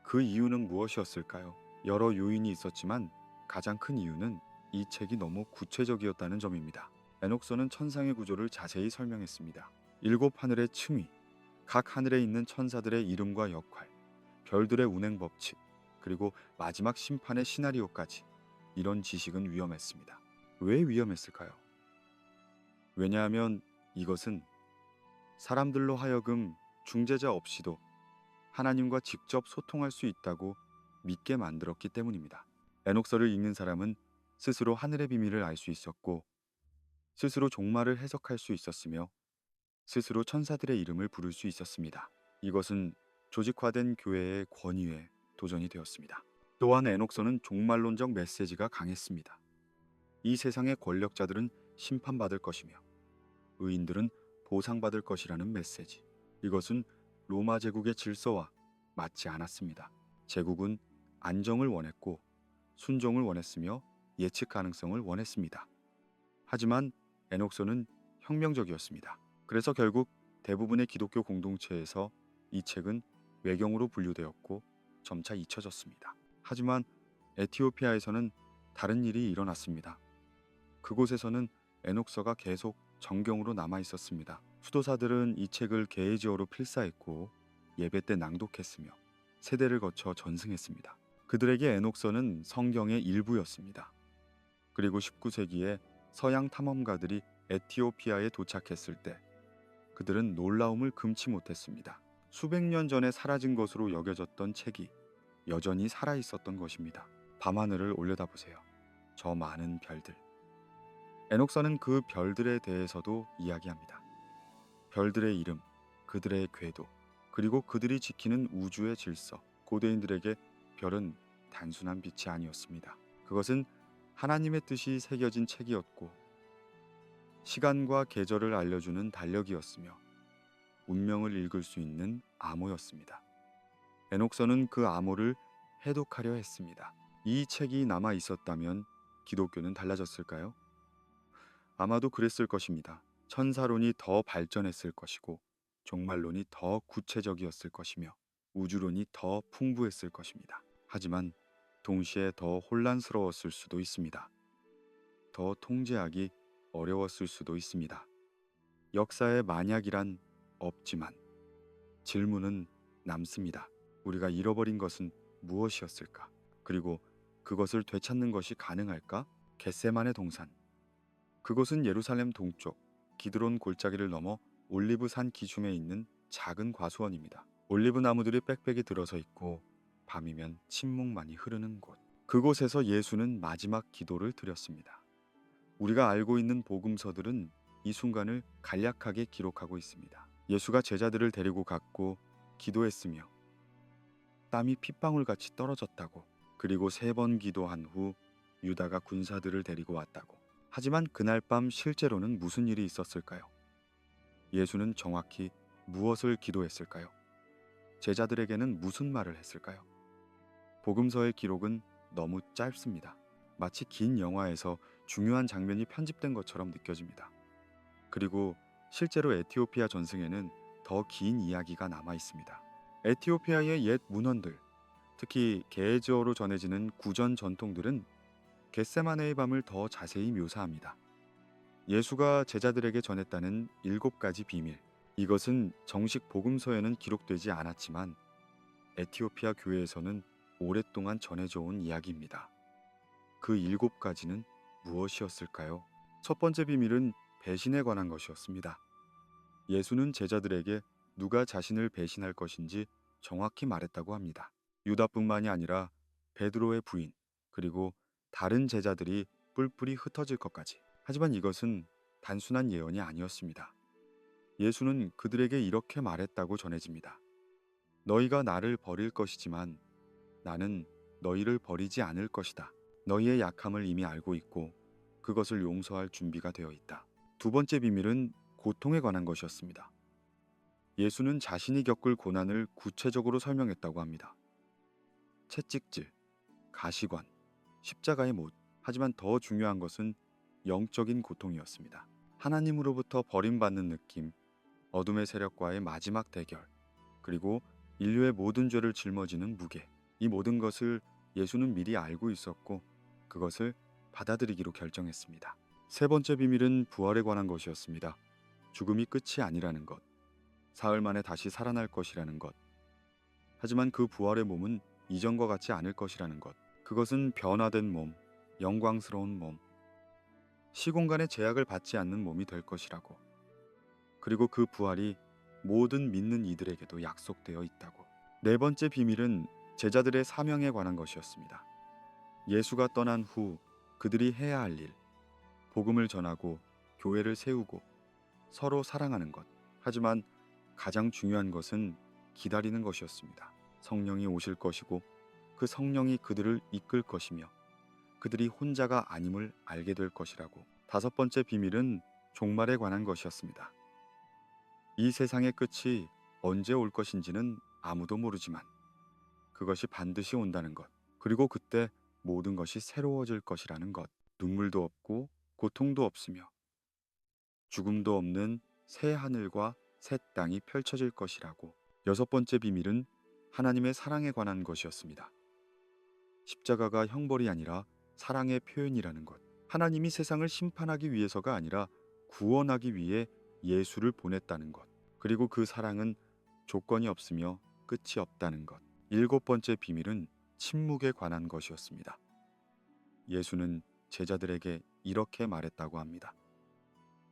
그 이유는 무엇이었을까요? 여러 요인이 있었지만 가장 큰 이유는 이 책이 너무 구체적이었다는 점입니다. 에녹서는 천상의 구조를 자세히 설명했습니다. 7 하늘의 층위, 각 하늘에 있는 천사들의 이름과 역할, 별들의 운행 법칙, 그리고 마지막 심판의 시나리오까지. 이런 지식은 위험했습니다. 왜 위험했을까요? 왜냐하면 이것은 사람들로 하여금 중재자 없이도 하나님과 직접 소통할 수 있다고 믿게 만들었기 때문입니다. 에녹서를 읽는 사람은 스스로 하늘의 비밀을 알 수 있었고, 스스로 종말을 해석할 수 있었으며, 스스로 천사들의 이름을 부를 수 있었습니다. 이것은 조직화된 교회의 권위에 도전이 되었습니다. 또한 에녹서는 종말론적 메시지가 강했습니다. 이 세상의 권력자들은 심판받을 것이며 의인들은 보상받을 것이라는 메시지. 이것은 로마 제국의 질서와 맞지 않았습니다. 제국은 안정을 원했고 순종을 원했으며 예측 가능성을 원했습니다. 하지만 에녹서는 혁명적이었습니다. 그래서 결국 대부분의 기독교 공동체에서 이 책은 외경으로 분류되었고 점차 잊혀졌습니다. 하지만 에티오피아에서는 다른 일이 일어났습니다. 그곳에서는 에녹서가 계속 정경으로 남아 있었습니다. 수도사들은 이 책을 게에지어로 필사했고 예배 때 낭독했으며 세대를 거쳐 전승했습니다. 그들에게 에녹서는 성경의 일부였습니다. 그리고 19세기에 서양 탐험가들이 에티오피아에 도착했을 때 그들은 놀라움을 금치 못했습니다. 수백 년 전에 사라진 것으로 여겨졌던 책이 여전히 살아 있었던 것입니다. 밤하늘을 올려다보세요. 저 많은 별들. 에녹서는 그 별들에 대해서도 이야기합니다. 별들의 이름, 그들의 궤도, 그리고 그들이 지키는 우주의 질서. 고대인들에게 별은 단순한 빛이 아니었습니다. 그것은 하나님의 뜻이 새겨진 책이었고 시간과 계절을 알려주는 달력이었으며 운명을 읽을 수 있는 암호였습니다. 에녹서는 그 암호를 해독하려 했습니다. 이 책이 남아 있었다면 기독교는 달라졌을까요? 아마도 그랬을 것입니다. 천사론이 더 발전했을 것이고 종말론이 더 구체적이었을 것이며 우주론이 더 풍부했을 것입니다. 하지만 동시에 더 혼란스러웠을 수도 있습니다. 더 통제하기 어려웠을 수도 있습니다. 역사의 만약이란 없지만 질문은 남습니다. 우리가 잃어버린 것은 무엇이었을까? 그리고 그것을 되찾는 것이 가능할까? 겟세만의 동산. 그곳은 예루살렘 동쪽 기드론 골짜기를 넘어 올리브산 기슭에 있는 작은 과수원입니다. 올리브 나무들이 빽빽이 들어서 있고 밤이면 침묵만이 흐르는 곳. 그곳에서 예수는 마지막 기도를 드렸습니다. 우리가 알고 있는 복음서들은 이 순간을 간략하게 기록하고 있습니다. 예수가 제자들을 데리고 갔고 기도했으며 땀이 핏방울같이 떨어졌다고, 그리고 3번 기도한 후 유다가 군사들을 데리고 왔다고. 하지만 그날 밤 실제로는 무슨 일이 있었을까요? 예수는 정확히 무엇을 기도했을까요? 제자들에게는 무슨 말을 했을까요? 복음서의 기록은 너무 짧습니다. 마치 긴 영화에서 중요한 장면이 편집된 것처럼 느껴집니다. 그리고 실제로 에티오피아 전승에는 더 긴 이야기가 남아 있습니다. 에티오피아의 옛 문헌들, 특히 게에지어로 전해지는 구전 전통들은 겟세마네의 밤을 더 자세히 묘사합니다. 예수가 제자들에게 전했다는 7가지 비밀. 이것은 정식 복음서에는 기록되지 않았지만 에티오피아 교회에서는 오랫동안 전해져 온 이야기입니다. 그 7가지는 무엇이었을까요? 첫 번째 비밀은 배신에 관한 것이었습니다. 예수는 제자들에게 누가 자신을 배신할 것인지 정확히 말했다고 합니다. 유다뿐만이 아니라 베드로의 부인, 그리고 다른 제자들이 뿔뿔이 흩어질 것까지. 하지만 이것은 단순한 예언이 아니었습니다. 예수는 그들에게 이렇게 말했다고 전해집니다. 너희가 나를 버릴 것이지만 나는 너희를 버리지 않을 것이다. 너희의 약함을 이미 알고 있고 그것을 용서할 준비가 되어 있다. 두 번째 비밀은 고통에 관한 것이었습니다. 예수는 자신이 겪을 고난을 구체적으로 설명했다고 합니다. 채찍질, 가시관, 십자가의 못. 하지만 더 중요한 것은 영적인 고통이었습니다. 하나님으로부터 버림받는 느낌, 어둠의 세력과의 마지막 대결, 그리고 인류의 모든 죄를 짊어지는 무게. 이 모든 것을 예수는 미리 알고 있었고 그것을 받아들이기로 결정했습니다. 세 번째 비밀은 부활에 관한 것이었습니다. 죽음이 끝이 아니라는 것, 사흘 만에 다시 살아날 것이라는 것. 하지만 그 부활의 몸은 이전과 같지 않을 것이라는 것. 그것은 변화된 몸, 영광스러운 몸, 시공간의 제약을 받지 않는 몸이 될 것이라고. 그리고 그 부활이 모든 믿는 이들에게도 약속되어 있다고. 네 번째 비밀은 제자들의 사명에 관한 것이었습니다. 예수가 떠난 후 그들이 해야 할 일, 복음을 전하고 교회를 세우고 서로 사랑하는 것. 하지만 가장 중요한 것은 기다리는 것이었습니다. 성령이 오실 것이고 그 성령이 그들을 이끌 것이며 그들이 혼자가 아님을 알게 될 것이라고. 다섯 번째 비밀은 종말에 관한 것이었습니다. 이 세상의 끝이 언제 올 것인지는 아무도 모르지만 그것이 반드시 온다는 것. 그리고 그때 모든 것이 새로워질 것이라는 것. 눈물도 없고 고통도 없으며 죽음도 없는 새 하늘과 새 땅이 펼쳐질 것이라고. 여섯 번째 비밀은 하나님의 사랑에 관한 것이었습니다. 십자가가 형벌이 아니라 사랑의 표현이라는 것. 하나님이 세상을 심판하기 위해서가 아니라 구원하기 위해 예수를 보냈다는 것. 그리고 그 사랑은 조건이 없으며 끝이 없다는 것. 일곱 번째 비밀은 침묵에 관한 것이었습니다. 예수는 제자들에게 이렇게 말했다고 합니다.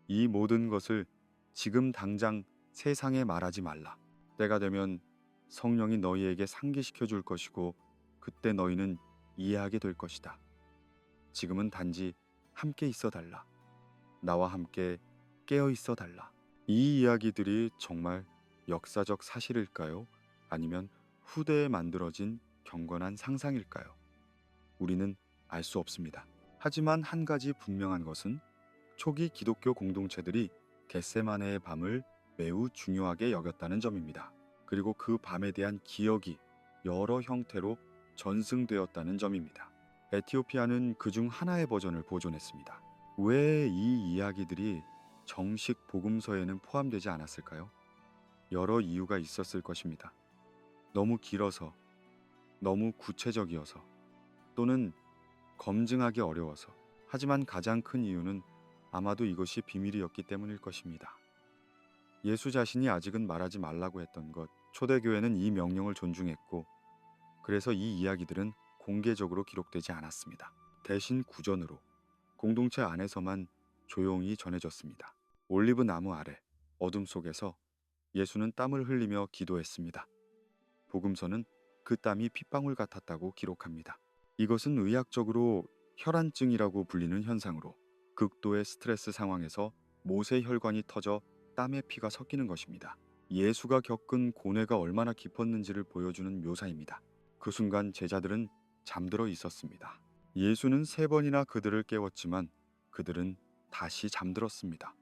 이 모든 것을 지금 당장 세상에 말하지 말라. 때가 되면 성령이 너희에게 상기시켜 줄 것이고 그때 너희는 이해하게 될 것이다. 지금은 단지 함께 있어 달라. 나와 함께 깨어 있어 달라. 이 이야기들이 정말 역사적 사실일까요? 아니면 후대에 만들어진 경건한 상상일까요? 우리는 알 수 없습니다. 하지만 한 가지 분명한 것은 초기 기독교 공동체들이 겟세마네의 밤을 매우 중요하게 여겼다는 점입니다. 그리고 그 밤에 대한 기억이 여러 형태로 전승되었다는 점입니다. 에티오피아는 그중 하나의 버전을 보존했습니다. 왜 이 이야기들이 정식 복음서에는 포함되지 않았을까요? 여러 이유가 있었을 것입니다. 너무 길어서, 너무 구체적이어서, 또는 검증하기 어려워서. 하지만 가장 큰 이유는 아마도 이것이 비밀이었기 때문일 것입니다. 예수 자신이 아직은 말하지 말라고 했던 것, 초대교회는 이 명령을 존중했고, 그래서 이 이야기들은 공개적으로 기록되지 않았습니다. 대신 구전으로 공동체 안에서만 조용히 전해졌습니다. 올리브 나무 아래 어둠 속에서 예수는 땀을 흘리며 기도했습니다. 복음서는 그 땀이 핏방울 같았다고 기록합니다. 이것은 의학적으로 혈안증이라고 불리는 현상으로 극도의 스트레스 상황에서 모세 혈관이 터져 땀에 피가 섞이는 것입니다. 예수가 겪은 고뇌가 얼마나 깊었는지를 보여주는 묘사입니다. 그 순간 제자들은 잠들어 있었습니다. 예수는 3번이나 그들을 깨웠지만 그들은 다시 잠들었습니다.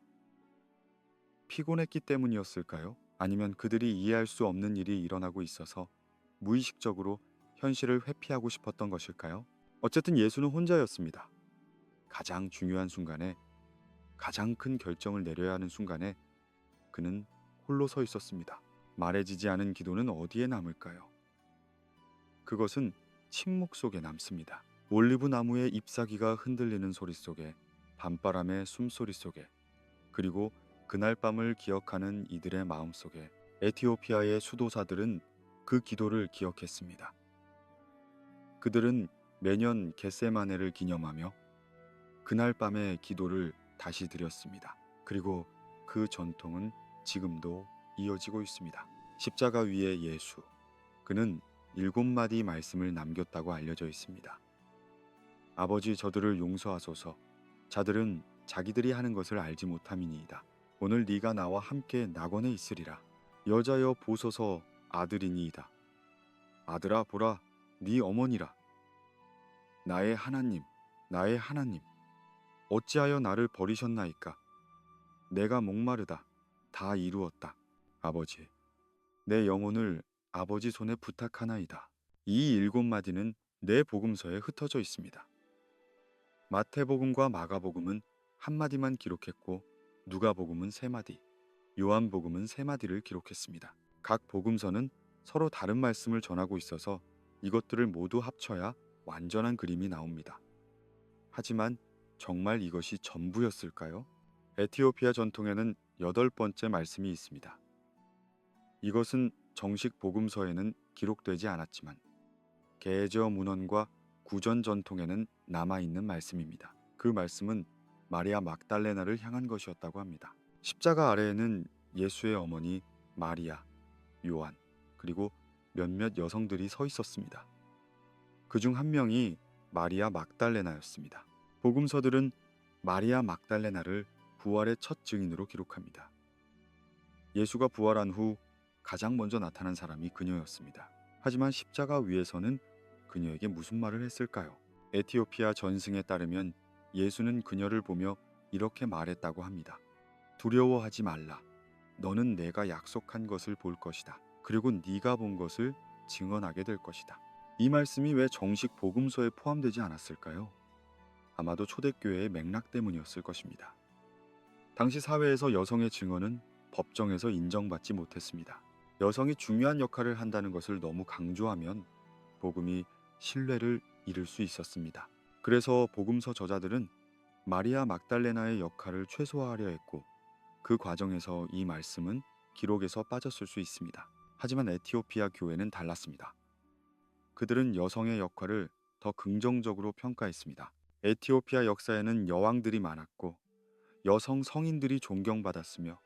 피곤했기 때문이었을까요? 아니면 그들이 이해할 수 없는 일이 일어나고 있어서 무의식적으로 현실을 회피하고 싶었던 것일까요? 어쨌든 예수는 혼자였습니다. 가장 중요한 순간에, 가장 큰 결정을 내려야 하는 순간에 그는 홀로 서 있었습니다. 말해지지 않은 기도는 어디에 남을까요? 그것은 침묵 속에 남습니다. 올리브 나무의 잎사귀가 흔들리는 소리 속에, 밤바람의 숨소리 속에, 그리고 그날 밤을 기억하는 이들의 마음 속에 에티오피아의 수도사들은 그 기도를 기억했습니다. 그들은 매년 겟세마네를 기념하며 그날 밤의 기도를 다시 드렸습니다. 그리고 그 전통은 지금도 이어지고 있습니다. 십자가 위의 예수, 그는 7마디 말씀을 남겼다고 알려져 있습니다. 아버지, 저들을 용서하소서. 자들은 자기들이 하는 것을 알지 못함이니이다. 오늘 네가 나와 함께 낙원에 있으리라. 여자여 보소서, 아들이니이다. 아들아 보라, 네 어머니라. 나의 하나님, 나의 하나님, 어찌하여 나를 버리셨나이까? 내가 목마르다. 다 이루었다. 아버지, 내 영혼을 아버지 손에 부탁하나이다. 이 7마디는 내 복음서에 흩어져 있습니다. 마태복음과 마가복음은 1마디만 기록했고 누가복음은 3마디, 요한복음은 3마디를 기록했습니다. 각 복음서는 서로 다른 말씀을 전하고 있어서 이것들을 모두 합쳐야 완전한 그림이 나옵니다. 하지만 정말 이것이 전부였을까요? 에티오피아 전통에는 8번째 말씀이 있습니다. 이것은 정식 복음서에는 기록되지 않았지만 게저 문헌과 구전 전통에는 남아있는 말씀입니다. 그 말씀은 마리아 막달레나를 향한 것이었다고 합니다. 십자가 아래에는 예수의 어머니 마리아, 요한, 그리고 몇몇 여성들이 서 있었습니다. 그중 한 명이 마리아 막달레나였습니다. 복음서들은 마리아 막달레나를 부활의 첫 증인으로 기록합니다. 예수가 부활한 후 가장 먼저 나타난 사람이 그녀였습니다. 하지만 십자가 위에서는 그녀에게 무슨 말을 했을까요? 에티오피아 전승에 따르면 예수는 그녀를 보며 이렇게 말했다고 합니다. 두려워하지 말라. 너는 내가 약속한 것을 볼 것이다. 그리고 네가 본 것을 증언하게 될 것이다. 이 말씀이 왜 정식 복음서에 포함되지 않았을까요? 아마도 초대교회의 맥락 때문이었을 것입니다. 당시 사회에서 여성의 증언은 법정에서 인정받지 못했습니다. 여성이 중요한 역할을 한다는 것을 너무 강조하면 복음이 신뢰를 잃을 수 있었습니다. 그래서 복음서 저자들은 마리아 막달레나의 역할을 최소화하려 했고 그 과정에서 이 말씀은 기록에서 빠졌을 수 있습니다. 하지만 에티오피아 교회는 달랐습니다. 그들은 여성의 역할을 더 긍정적으로 평가했습니다. 에티오피아 역사에는 여왕들이 많았고 여성 성인들이 존경받았으며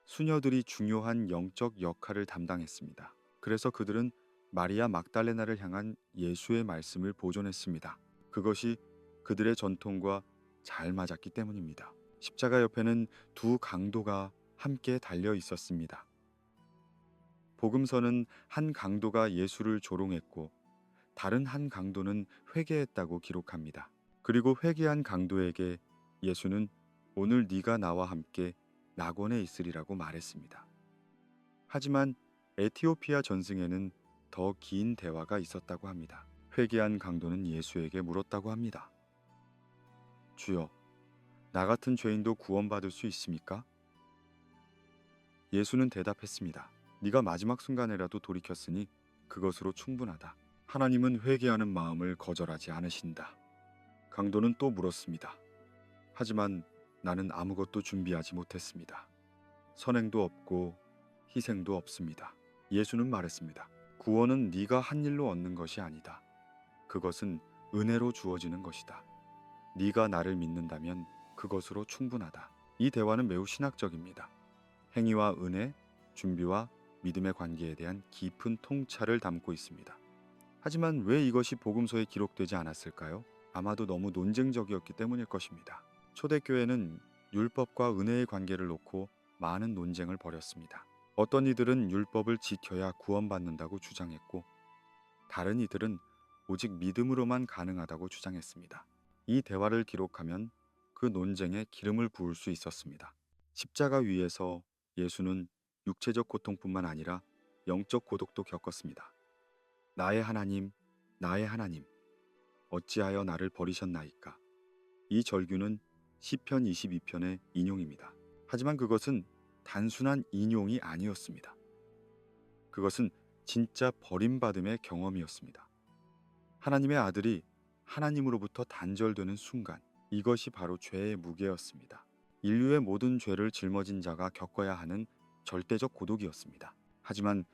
수녀들이 중요한 영적 역할을 담당했습니다. 그래서 그들은 마리아 막달레나를 향한 예수의 말씀을 보존했습니다. 그것이 그들의 전통과 잘 맞았기 때문입니다. 십자가 옆에는 두 강도가 함께 달려 있었습니다. 복음서는 한 강도가 예수를 조롱했고 다른 한 강도는 회개했다고 기록합니다. 그리고 회개한 강도에게 예수는 오늘 네가 나와 함께 낙원에 있으리라고 말했습니다. 하지만 에티오피아 전승에는 더 긴 대화가 있었다고 합니다. 회개한 강도는 예수에게 물었다고 합니다. 주여, 나 같은 죄인도 구원받을 수 있습니까? 예수는 대답했습니다. 네가 마지막 순간에라도 돌이켰으니 그것으로 충분하다. 하나님은 회개하는 마음을 거절하지 않으신다. 강도는 또 물었습니다. 하지만 나는 아무것도 준비하지 못했습니다. 선행도 없고 희생도 없습니다. 예수는 말했습니다. 구원은 네가 한 일로 얻는 것이 아니다. 그것은 은혜로 주어지는 것이다. 네가 나를 믿는다면 그것으로 충분하다. 이 대화는 매우 신학적입니다. 행위와 은혜, 준비와 믿음의 관계에 대한 깊은 통찰을 담고 있습니다. 하지만 왜 이것이 복음서에 기록되지 않았을까요? 아마도 너무 논쟁적이었기 때문일 것입니다. 초대교회는 율법과 은혜의 관계를 놓고 많은 논쟁을 벌였습니다. 어떤 이들은 율법을 지켜야 구원받는다고 주장했고 다른 이들은 오직 믿음으로만 가능하다고 주장했습니다. 이 대화를 기록하면 그 논쟁에 기름을 부을 수 있었습니다. 십자가 위에서 예수는 육체적 고통뿐만 아니라 영적 고독도 겪었습니다. 나의 하나님, 나의 하나님, 어찌하여 나를 버리셨나이까? 이 절규는 시편 22편의 인용입니다. 하지만 그것은 단순한 인용이 아니었습니다. 그것은 진짜 버림받음의 경험이었습니다. 하나님의 아들이 하나님으로부터 단절되는 순간, 이것이 바로 죄의 무게였습니다. 인류의 모든 죄를 짊어진 자가 겪어야 하는 절대적 고독이었습니다. 하지만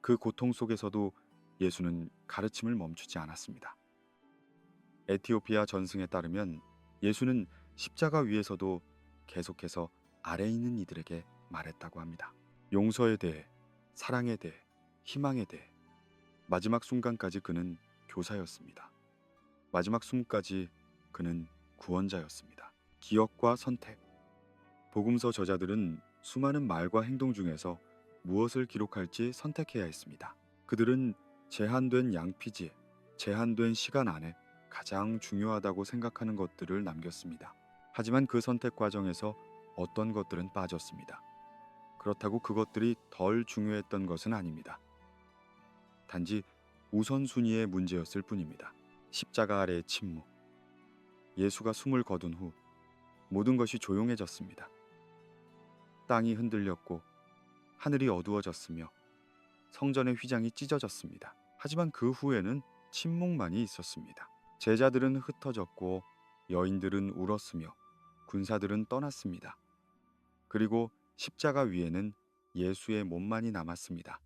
그 고통 속에서도 예수는 가르침을 멈추지 않았습니다. 에티오피아 전승에 따르면 예수는 십자가 위에서도 계속해서 아래 있는 이들에게 말했다고 합니다. 용서에 대해, 사랑에 대해, 희망에 대해 마지막 순간까지 그는 교사였습니다. 마지막 숨까지 그는 구원자였습니다. 기억과 선택. 복음서 저자들은 수많은 말과 행동 중에서 무엇을 기록할지 선택해야 했습니다. 그들은 제한된 양피지, 제한된 시간 안에 가장 중요하다고 생각하는 것들을 남겼습니다. 하지만 그 선택 과정에서 어떤 것들은 빠졌습니다. 그렇다고 그것들이 덜 중요했던 것은 아닙니다. 단지 우선순위의 문제였을 뿐입니다. 십자가 아래의 침묵. 예수가 숨을 거둔 후 모든 것이 조용해졌습니다. 땅이 흔들렸고 하늘이 어두워졌으며 성전의 휘장이 찢어졌습니다. 하지만 그 후에는 침묵만이 있었습니다. 제자들은 흩어졌고 여인들은 울었으며 군사들은 떠났습니다. 그리고 십자가 위에는 예수의 몸만이 남았습니다.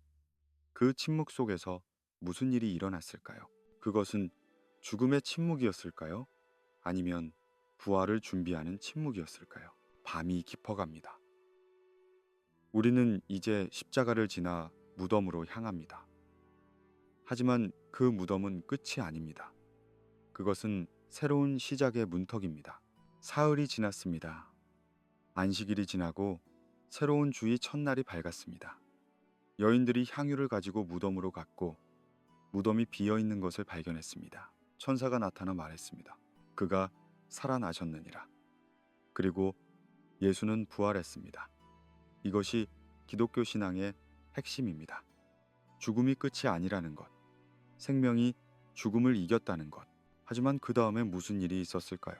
그 침묵 속에서 무슨 일이 일어났을까요? 그것은 죽음의 침묵이었을까요? 아니면 부활을 준비하는 침묵이었을까요? 밤이 깊어갑니다. 우리는 이제 십자가를 지나 무덤으로 향합니다. 하지만 그 무덤은 끝이 아닙니다. 그것은 새로운 시작의 문턱입니다. 사흘이 지났습니다. 안식일이 지나고 새로운 주의 첫날이 밝았습니다. 여인들이 향유를 가지고 무덤으로 갔고 무덤이 비어 있는 것을 발견했습니다. 천사가 나타나 말했습니다. 그가 살아나셨느니라. 그리고 예수는 부활했습니다. 이것이 기독교 신앙의 핵심입니다. 죽음이 끝이 아니라는 것, 생명이 죽음을 이겼다는 것. 하지만 그 다음에 무슨 일이 있었을까요?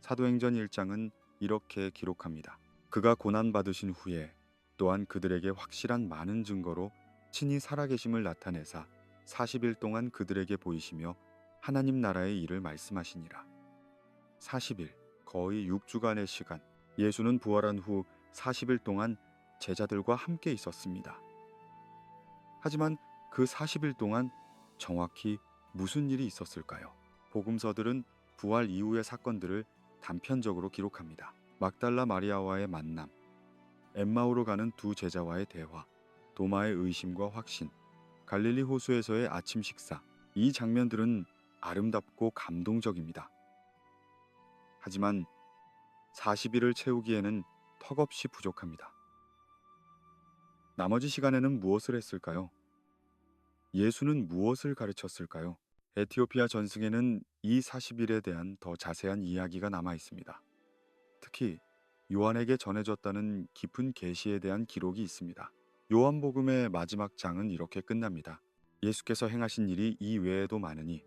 사도행전 1장은 이렇게 기록합니다. 그가 고난받으신 후에 또한 그들에게 확실한 많은 증거로 친히 살아계심을 나타내사 40일 동안 그들에게 보이시며 하나님 나라의 일을 말씀하시니라. 40일, 거의 6주간의 시간, 예수는 부활한 후 40일 동안 제자들과 함께 있었습니다. 하지만 그 40일 동안 정확히 무슨 일이 있었을까요? 복음서들은 부활 이후의 사건들을 단편적으로 기록합니다. 막달라 마리아와의 만남, 엠마오로 가는 두 제자와의 대화, 도마의 의심과 확신, 갈릴리 호수에서의 아침 식사. 이 장면들은 아름답고 감동적입니다. 하지만 40일을 채우기에는 턱없이 부족합니다. 나머지 시간에는 무엇을 했을까요? 예수는 무엇을 가르쳤을까요? 에티오피아 전승에는 이 40일에 대한 더 자세한 이야기가 남아 있습니다. 특히 요한에게 전해졌다는 깊은 계시에 대한 기록이 있습니다. 요한복음의 마지막 장은 이렇게 끝납니다. 예수께서 행하신 일이 이 외에도 많으니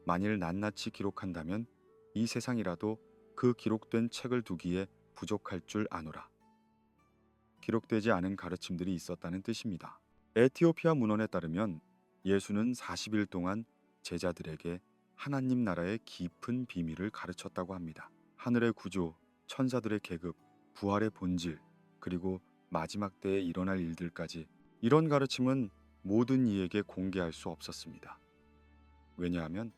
만일 낱낱이 기록한다면 이 세상이라도 그 기록된 책을 두기에 부족할 줄 아노라. 기록되지 않은 가르침들이 있었다는 뜻입니다. 에티오피아 문헌에 따르면 예수는 40일 동안 제자들에게 하나님 나라의 깊은 비밀을 가르쳤다고 합니다. 하늘의 구조, 천사들의 계급, 부활의 본질, 그리고 마지막 때에 일어날 일들까지. 이런 가르침은 모든 이에게 공개할 수 없었습니다. 왜냐하면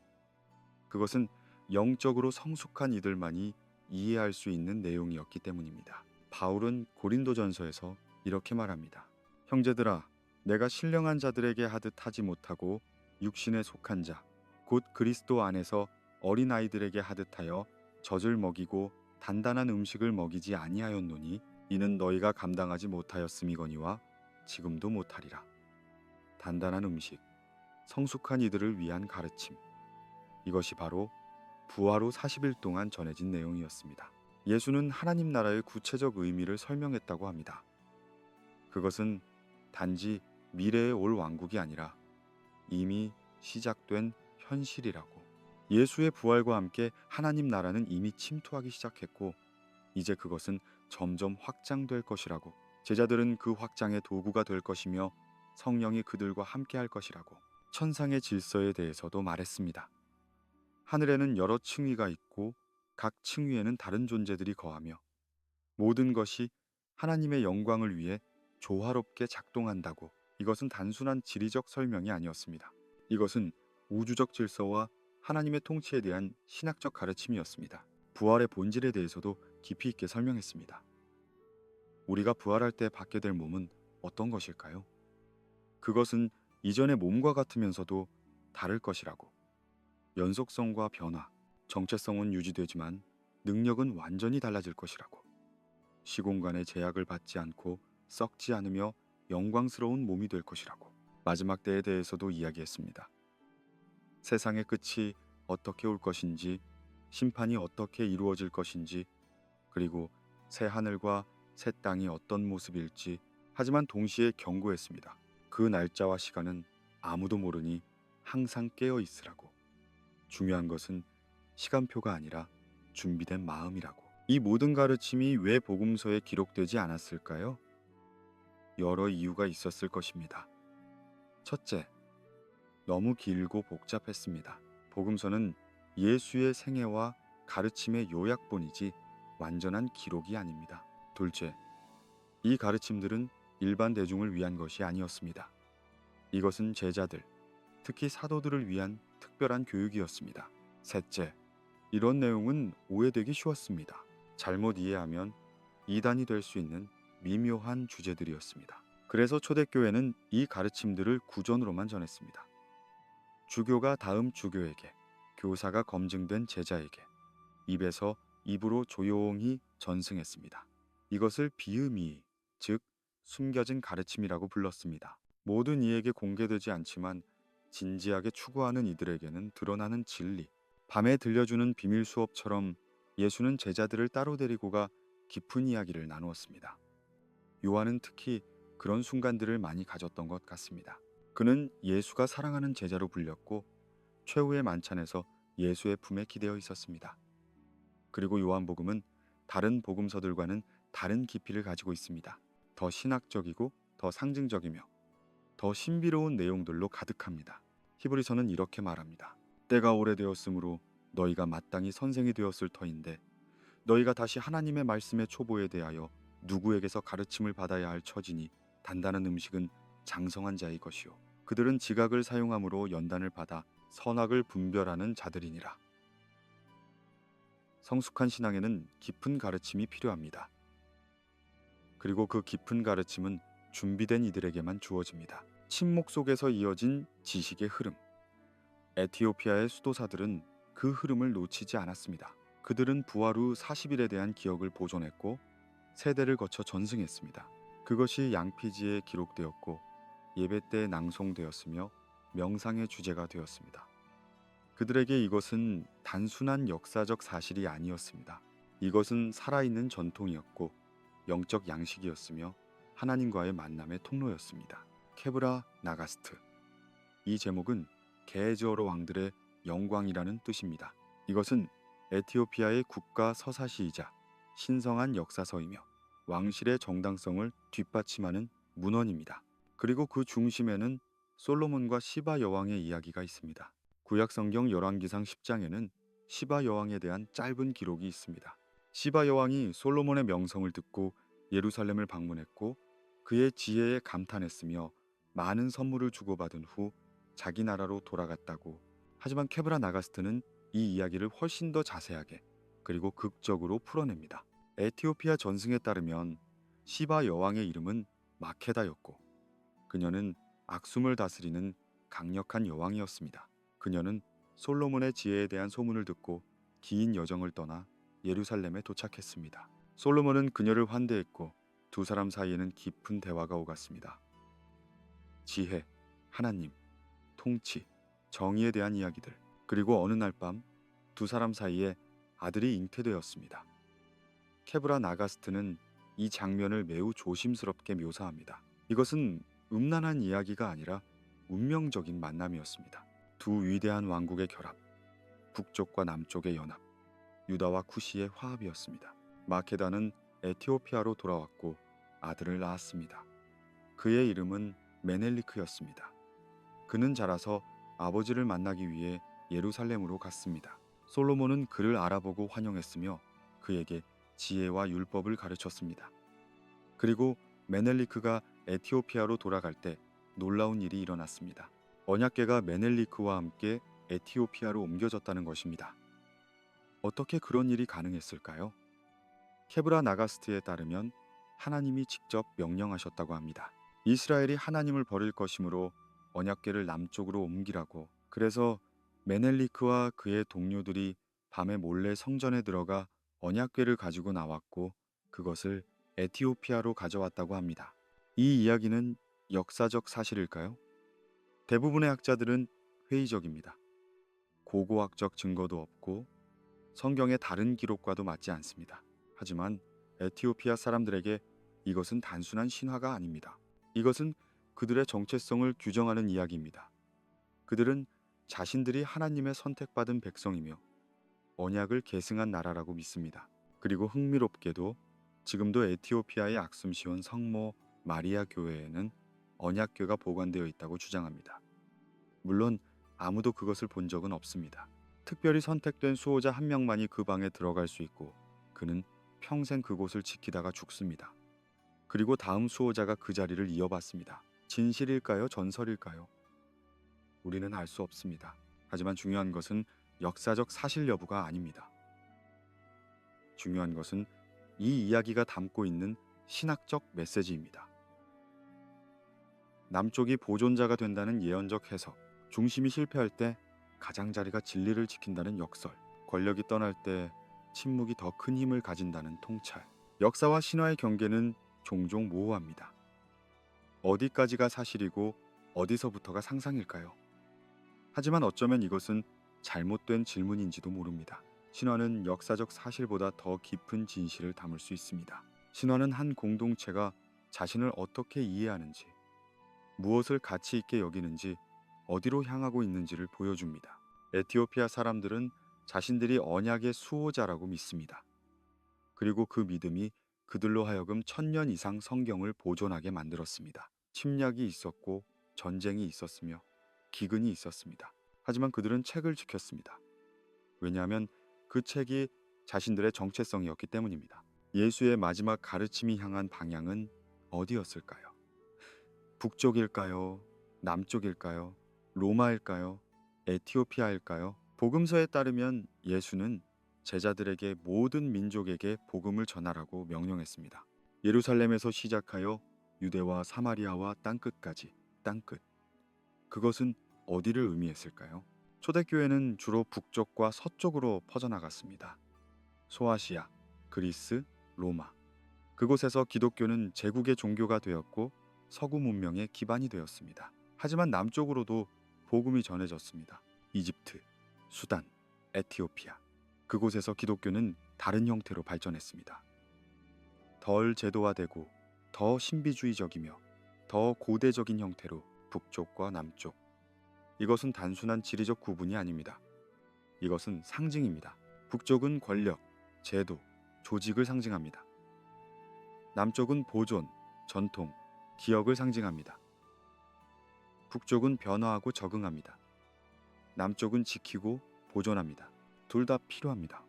그것은 영적으로 성숙한 이들만이 이해할 수 있는 내용이었기 때문입니다. 바울은 고린도전서에서 이렇게 말합니다. 형제들아, 내가 신령한 자들에게 하듯 하지 못하고 육신에 속한 자, 곧 그리스도 안에서 어린 아이들에게 하듯하여 젖을 먹이고 단단한 음식을 먹이지 아니하였노니 이는 너희가 감당하지 못하였음이거니와 지금도 못하리라. 단단한 음식, 성숙한 이들을 위한 가르침. 이것이 바로 부활 후 40일 동안 전해진 내용이었습니다. 예수는 하나님 나라의 구체적 의미를 설명했다고 합니다. 그것은 단지 미래에 올 왕국이 아니라 이미 시작된 현실이라고. 예수의 부활과 함께 하나님 나라는 이미 침투하기 시작했고 이제 그것은 점점 확장될 것이라고. 제자들은 그 확장의 도구가 될 것이며 성령이 그들과 함께 할 것이라고. 천상의 질서에 대해서도 말했습니다. 하늘에는 여러 층위가 있고 각 층위에는 다른 존재들이 거하며 모든 것이 하나님의 영광을 위해 조화롭게 작동한다고. 이것은 단순한 지리적 설명이 아니었습니다. 이것은 우주적 질서와 하나님의 통치에 대한 신학적 가르침이었습니다. 부활의 본질에 대해서도 깊이 있게 설명했습니다. 우리가 부활할 때 받게 될 몸은 어떤 것일까요? 그것은 이전의 몸과 같으면서도 다를 것이라고. 연속성과 변화, 정체성은 유지되지만 능력은 완전히 달라질 것이라고. 시공간의 제약을 받지 않고 썩지 않으며 영광스러운 몸이 될 것이라고. 마지막 때에 대해서도 이야기했습니다. 세상의 끝이 어떻게 올 것인지, 심판이 어떻게 이루어질 것인지, 그리고 새 하늘과 새 땅이 어떤 모습일지. 하지만 동시에 경고했습니다. 그 날짜와 시간은 아무도 모르니 항상 깨어 있으라고. 중요한 것은 시간표가 아니라 준비된 마음이라고. 이 모든 가르침이 왜 복음서에 기록되지 않았을까요? 여러 이유가 있었을 것입니다. 첫째, 너무 길고 복잡했습니다. 복음서는 예수의 생애와 가르침의 요약본이지 완전한 기록이 아닙니다. 둘째, 이 가르침들은 일반 대중을 위한 것이 아니었습니다. 이것은 제자들, 특히 사도들을 위한 특별한 교육이었습니다. 셋째, 이런 내용은 오해되기 쉬웠습니다. 잘못 이해하면 이단이 될 수 있는 미묘한 주제들이었습니다. 그래서 초대교회는 이 가르침들을 구전으로만 전했습니다. 주교가 다음 주교에게, 교사가 검증된 제자에게 입에서 입으로 조용히 전승했습니다. 이것을 비음이, 즉 숨겨진 가르침이라고 불렀습니다. 모든 이에게 공개되지 않지만 진지하게 추구하는 이들에게는 드러나는 진리, 밤에 들려주는 비밀 수업처럼 예수는 제자들을 따로 데리고 가 깊은 이야기를 나누었습니다. 요한은 특히 그런 순간들을 많이 가졌던 것 같습니다. 그는 예수가 사랑하는 제자로 불렸고 최후의 만찬에서 예수의 품에 기대어 있었습니다. 그리고 요한복음은 다른 복음서들과는 다른 깊이를 가지고 있습니다. 더 신학적이고 더 상징적이며 더 신비로운 내용들로 가득합니다. 히브리서는 이렇게 말합니다. 때가 오래되었으므로 너희가 마땅히 선생이 되었을 터인데 너희가 다시 하나님의 말씀의 초보에 대하여 누구에게서 가르침을 받아야 할 처지니 단단한 음식은 장성한 자의 것이요 그들은 지각을 사용함으로 연단을 받아 선악을 분별하는 자들이니라. 성숙한 신앙에는 깊은 가르침이 필요합니다. 그리고 그 깊은 가르침은 준비된 이들에게만 주어집니다. 침묵 속에서 이어진 지식의 흐름. 에티오피아의 수도사들은 그 흐름을 놓치지 않았습니다. 그들은 부활 후 40일에 대한 기억을 보존했고 세대를 거쳐 전승했습니다. 그것이 양피지에 기록되었고 예배 때 낭송되었으며 명상의 주제가 되었습니다. 그들에게 이것은 단순한 역사적 사실이 아니었습니다. 이것은 살아있는 전통이었고 영적 양식이었으며 하나님과의 만남의 통로였습니다. 케브라 나가스트. 이 제목은 게에즈어로 왕들의 영광이라는 뜻입니다. 이것은 에티오피아의 국가 서사시이자 신성한 역사서이며 왕실의 정당성을 뒷받침하는 문헌입니다. 그리고 그 중심에는 솔로몬과 시바 여왕의 이야기가 있습니다. 구약 성경 열왕기상 10장에는 시바 여왕에 대한 짧은 기록이 있습니다. 시바 여왕이 솔로몬의 명성을 듣고 예루살렘을 방문했고 그의 지혜에 감탄했으며 많은 선물을 주고받은 후 자기 나라로 돌아갔다고. 하지만 케브라 나가스트는 이 이야기를 훨씬 더 자세하게 그리고 극적으로 풀어냅니다. 에티오피아 전승에 따르면 시바 여왕의 이름은 마케다였고 그녀는 악숨을 다스리는 강력한 여왕이었습니다. 그녀는 솔로몬의 지혜에 대한 소문을 듣고 긴 여정을 떠나 예루살렘에 도착했습니다. 솔로몬은 그녀를 환대했고 두 사람 사이에는 깊은 대화가 오갔습니다. 지혜, 하나님, 통치, 정의에 대한 이야기들, 그리고 어느 날 밤 두 사람 사이에 아들이 잉태되었습니다. 케브라 나가스트는 이 장면을 매우 조심스럽게 묘사합니다. 이것은 음란한 이야기가 아니라 운명적인 만남이었습니다. 두 위대한 왕국의 결합, 북쪽과 남쪽의 연합, 유다와 쿠시의 화합이었습니다. 마케다는 에티오피아로 돌아왔고 아들을 낳았습니다. 그의 이름은 메넬리크였습니다. 그는 자라서 아버지를 만나기 위해 예루살렘으로 갔습니다. 솔로몬은 그를 알아보고 환영했으며 그에게 지혜와 율법을 가르쳤습니다. 그리고 메넬리크가 에티오피아로 돌아갈 때 놀라운 일이 일어났습니다. 언약궤가 메넬리크와 함께 에티오피아로 옮겨졌다는 것입니다. 어떻게 그런 일이 가능했을까요? 케브라 나가스트에 따르면 하나님이 직접 명령하셨다고 합니다. 이스라엘이 하나님을 버릴 것이므로 언약궤를 남쪽으로 옮기라고. 그래서 메넬리크와 그의 동료들이 밤에 몰래 성전에 들어가 언약궤를 가지고 나왔고 그것을 에티오피아로 가져왔다고 합니다. 이 이야기는 역사적 사실일까요? 대부분의 학자들은 회의적입니다. 고고학적 증거도 없고 성경의 다른 기록과도 맞지 않습니다. 하지만 에티오피아 사람들에게 이것은 단순한 신화가 아닙니다. 이것은 그들의 정체성을 규정하는 이야기입니다. 그들은 자신들이 하나님의 선택받은 백성이며 언약을 계승한 나라라고 믿습니다. 그리고 흥미롭게도 지금도 에티오피아의 악숨시온 성모 마리아 교회에는 언약궤가 보관되어 있다고 주장합니다. 물론 아무도 그것을 본 적은 없습니다. 특별히 선택된 수호자 한 명만이 그 방에 들어갈 수 있고 그는 평생 그곳을 지키다가 죽습니다. 그리고 다음 수호자가 그 자리를 이어받습니다. 진실일까요? 전설일까요? 우리는 알 수 없습니다. 하지만 중요한 것은 역사적 사실 여부가 아닙니다. 중요한 것은 이 이야기가 담고 있는 신학적 메시지입니다. 남쪽이 보존자가 된다는 예언적 해석, 중심이 실패할 때 가장자리가 진리를 지킨다는 역설, 권력이 떠날 때 침묵이 더 큰 힘을 가진다는 통찰. 역사와 신화의 경계는 종종 모호합니다. 어디까지가 사실이고 어디서부터가 상상일까요? 하지만 어쩌면 이것은 잘못된 질문인지도 모릅니다. 신화는 역사적 사실보다 더 깊은 진실을 담을 수 있습니다. 신화는 한 공동체가 자신을 어떻게 이해하는지, 무엇을 가치 있게 여기는지, 어디로 향하고 있는지를 보여줍니다. 에티오피아 사람들은 자신들이 언약의 수호자라고 믿습니다. 그리고 그 믿음이 그들로 하여금 1000년 이상 성경을 보존하게 만들었습니다. 침략이 있었고 전쟁이 있었으며 기근이 있었습니다. 하지만 그들은 책을 지켰습니다. 왜냐하면 그 책이 자신들의 정체성이었기 때문입니다. 예수의 마지막 가르침이 향한 방향은 어디였을까요? 북쪽일까요? 남쪽일까요? 로마일까요? 에티오피아일까요? 복음서에 따르면 예수는 제자들에게 모든 민족에게 복음을 전하라고 명령했습니다. 예루살렘에서 시작하여 유대와 사마리아와 땅끝까지, 땅끝. 그것은 어디를 의미했을까요? 초대교회는 주로 북쪽과 서쪽으로 퍼져나갔습니다. 소아시아, 그리스, 로마. 그곳에서 기독교는 제국의 종교가 되었고 서구 문명의 기반이 되었습니다. 하지만 남쪽으로도 복음이 전해졌습니다. 이집트, 수단, 에티오피아. 그곳에서 기독교는 다른 형태로 발전했습니다. 덜 제도화되고 더 신비주의적이며 더 고대적인 형태로 북쪽과 남쪽. 이것은 단순한 지리적 구분이 아닙니다. 이것은 상징입니다. 북쪽은 권력, 제도, 조직을 상징합니다. 남쪽은 보존, 전통, 기억을 상징합니다. 북쪽은 변화하고 적응합니다. 남쪽은 지키고 보존합니다. 둘 다 필요합니다.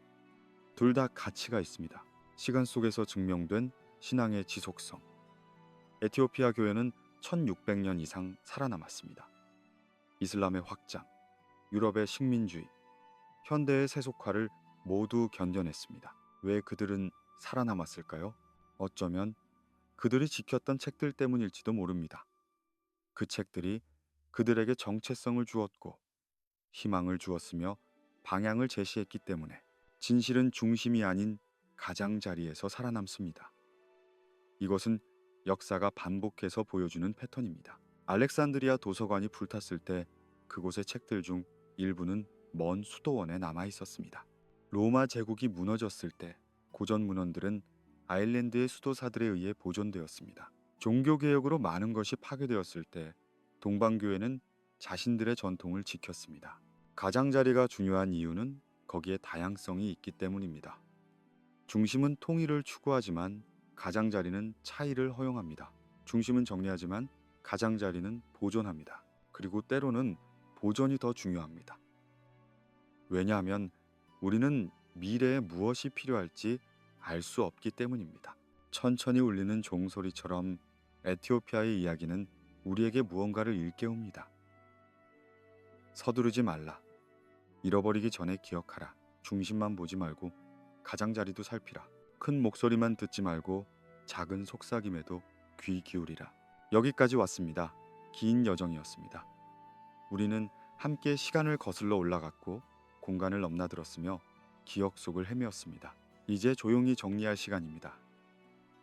둘 다 가치가 있습니다. 시간 속에서 증명된 신앙의 지속성. 에티오피아 교회는 1600년 이상 살아남았습니다. 이슬람의 확장, 유럽의 식민주의, 현대의 세속화를 모두 견뎌냈습니다. 왜 그들은 살아남았을까요? 어쩌면 그들이 지켰던 책들 때문일지도 모릅니다. 그 책들이 그들에게 정체성을 주었고 희망을 주었으며 방향을 제시했기 때문에 진실은 중심이 아닌 가장자리에서 살아남습니다. 이것은 역사가 반복해서 보여주는 패턴입니다. 알렉산드리아 도서관이 불탔을 때 그곳의 책들 중 일부는 먼 수도원에 남아 있었습니다. 로마 제국이 무너졌을 때 고전 문헌들은 아일랜드의 수도사들에 의해 보존되었습니다. 종교개혁으로 많은 것이 파괴되었을 때 동방교회는 자신들의 전통을 지켰습니다. 가장자리가 중요한 이유는 거기에 다양성이 있기 때문입니다. 중심은 통일을 추구하지만 가장자리는 차이를 허용합니다. 중심은 정리하지만 가장자리는 보존합니다. 그리고 때로는 보존이 더 중요합니다. 왜냐하면 우리는 미래에 무엇이 필요할지 알 수 없기 때문입니다. 천천히 울리는 종소리처럼 에티오피아의 이야기는 우리에게 무언가를 일깨웁니다. 서두르지 말라. 잃어버리기 전에 기억하라. 중심만 보지 말고 가장자리도 살피라. 큰 목소리만 듣지 말고 작은 속삭임에도 귀 기울이라. 여기까지 왔습니다. 긴 여정이었습니다. 우리는 함께 시간을 거슬러 올라갔고 공간을 넘나들었으며 기억 속을 헤매었습니다. 이제 조용히 정리할 시간입니다.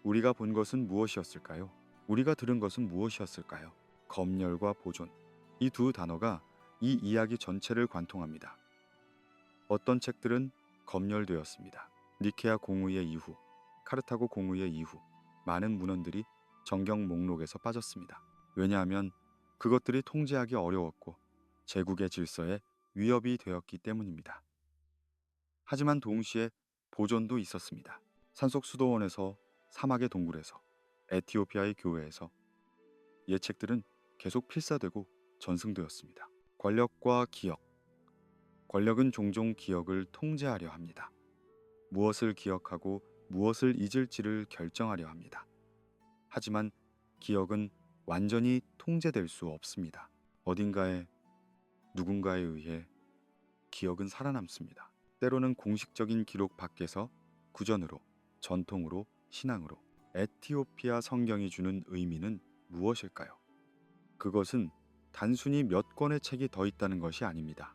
우리가 본 것은 무엇이었을까요? 우리가 들은 것은 무엇이었을까요? 검열과 보존. 이 두 단어가 이 이야기 전체를 관통합니다. 어떤 책들은 검열되었습니다. 니케아 공의회 이후, 카르타고 공의회 이후 많은 문헌들이 정경 목록에서 빠졌습니다. 왜냐하면 그것들이 통제하기 어려웠고 제국의 질서에 위협이 되었기 때문입니다. 하지만 동시에 보존도 있었습니다. 산속 수도원에서, 사막의 동굴에서, 에티오피아의 교회에서 옛 책들은 계속 필사되고 전승되었습니다. 권력과 기억, 권력은 종종 기억을 통제하려 합니다. 무엇을 기억하고 무엇을 잊을지를 결정하려 합니다. 하지만 기억은 완전히 통제될 수 없습니다. 어딘가에 누군가에 의해 기억은 살아남습니다. 때로는 공식적인 기록 밖에서 구전으로, 전통으로, 신앙으로. 에티오피아 성경이 주는 의미는 무엇일까요? 그것은 단순히 몇 권의 책이 더 있다는 것이 아닙니다.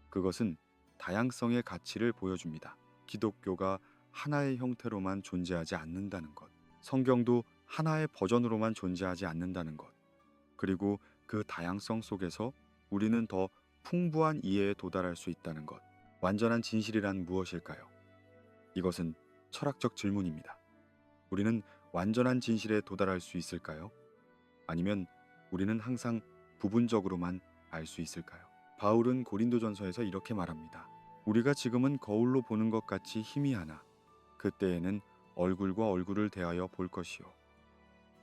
그것은 다양성의 가치를 보여줍니다. 기독교가 하나의 형태로만 존재하지 않는다는 것, 성경도 하나의 버전으로만 존재하지 않는다는 것, 그리고 그 다양성 속에서 우리는 더 풍부한 이해에 도달할 수 있다는 것. 완전한 진실이란 무엇일까요? 이것은 철학적 질문입니다. 우리는 완전한 진실에 도달할 수 있을까요? 아니면 우리는 항상 부분적으로만 알 수 있을까요? 바울은 고린도전서에서 이렇게 말합니다. 우리가 지금은 거울로 보는 것 같이 희미하나 그때에는 얼굴과 얼굴을 대하여 볼 것이요.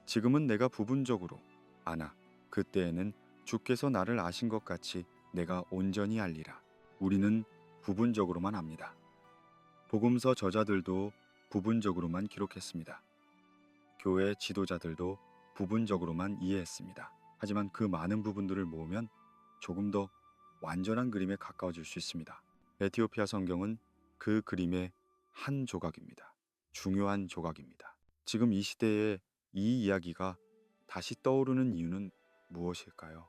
지금은 내가 부분적으로 아나 그때에는 주께서 나를 아신 것 같이 내가 온전히 알리라. 우리는 부분적으로만 압니다. 복음서 저자들도 부분적으로만 기록했습니다. 교회 지도자들도 부분적으로만 이해했습니다. 하지만 그 많은 부분들을 모으면 조금 더 완전한 그림에 가까워질 수 있습니다. 에티오피아 성경은 그 그림의 한 조각입니다. 중요한 조각입니다. 지금 이 시대에 이 이야기가 다시 떠오르는 이유는 무엇일까요?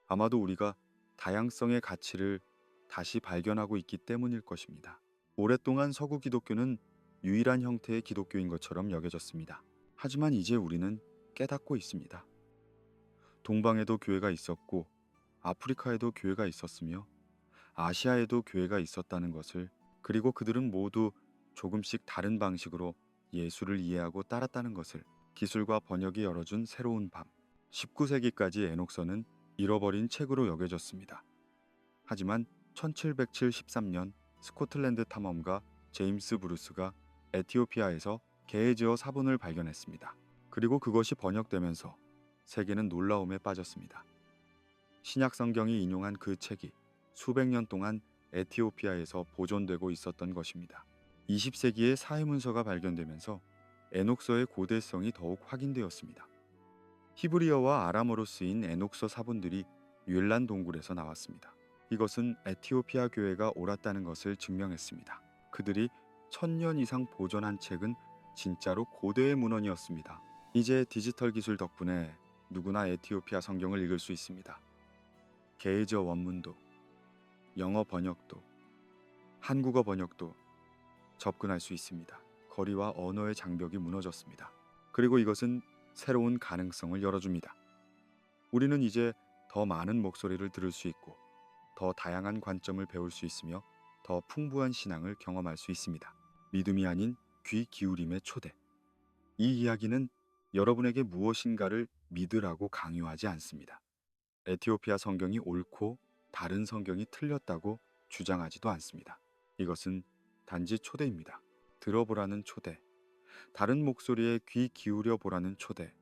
아마도 우리가 다양성의 가치를 다시 발견하고 있기 때문일 것입니다. 오랫동안 서구 기독교는 유일한 형태의 기독교인 것처럼 여겨졌습니다. 하지만 이제 우리는 깨닫고 있습니다. 동방에도 교회가 있었고 아프리카에도 교회가 있었으며 아시아에도 교회가 있었다는 것을, 그리고 그들은 모두 조금씩 다른 방식으로 예수를 이해하고 따랐다는 것을 기술과 번역이 열어준 새로운 밤. 19세기까지 에녹서는 잃어버린 책으로 여겨졌습니다. 하지만 1773년 스코틀랜드 탐험가 제임스 브루스가 에티오피아에서 게헤즈어 사본을 발견했습니다. 그리고 그것이 번역되면서 세계는 놀라움에 빠졌습니다. 신약 성경이 인용한 그 책이 수백 년 동안 에티오피아에서 보존되고 있었던 것입니다. 20세기에 사회문서가 발견되면서 에녹서의 고대성이 더욱 확인되었습니다. 히브리어와 아람어로 쓰인 에녹서 사본들이 율란 동굴에서 나왔습니다. 이것은 에티오피아 교회가 옳았다는 것을 증명했습니다. 그들이 1000년 이상 보존한 책은 진짜로 고대의 문헌이었습니다. 이제 디지털 기술 덕분에 누구나 에티오피아 성경을 읽을 수 있습니다. 게헤즈어 원문도, 영어 번역도, 한국어 번역도 접근할 수 있습니다. 거리와 언어의 장벽이 무너졌습니다. 그리고 이것은 새로운 가능성을 열어줍니다. 우리는 이제 더 많은 목소리를 들을 수 있고 더 다양한 관점을 배울 수 있으며 더 풍부한 신앙을 경험할 수 있습니다. 믿음이 아닌 귀 기울임의 초대. 이 이야기는 여러분에게 무엇인가를 믿으라고 강요하지 않습니다. 에티오피아 성경이 옳고 다른 성경이 틀렸다고 주장하지도 않습니다. 이것은 단지 초대입니다. 들어보라는 초대, 다른 목소리에 귀 기울여 보라는 초대,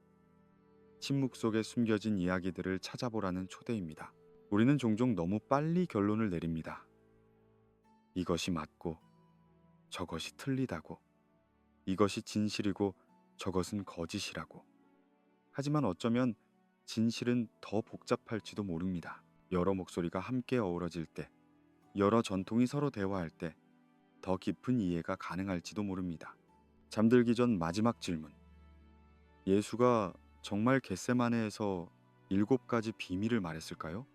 침묵 속에 숨겨진 이야기들을 찾아보라는 초대입니다. 우리는 종종 너무 빨리 결론을 내립니다. 이것이 맞고 저것이 틀리다고, 이것이 진실이고 저것은 거짓이라고. 하지만 어쩌면 진실은 더 복잡할지도 모릅니다. 여러 목소리가 함께 어우러질 때, 여러 전통이 서로 대화할 때 더 깊은 이해가 가능할지도 모릅니다. 잠들기 전 마지막 질문. 예수가 정말 겟세마네에서 7가지 비밀을 말했을까요?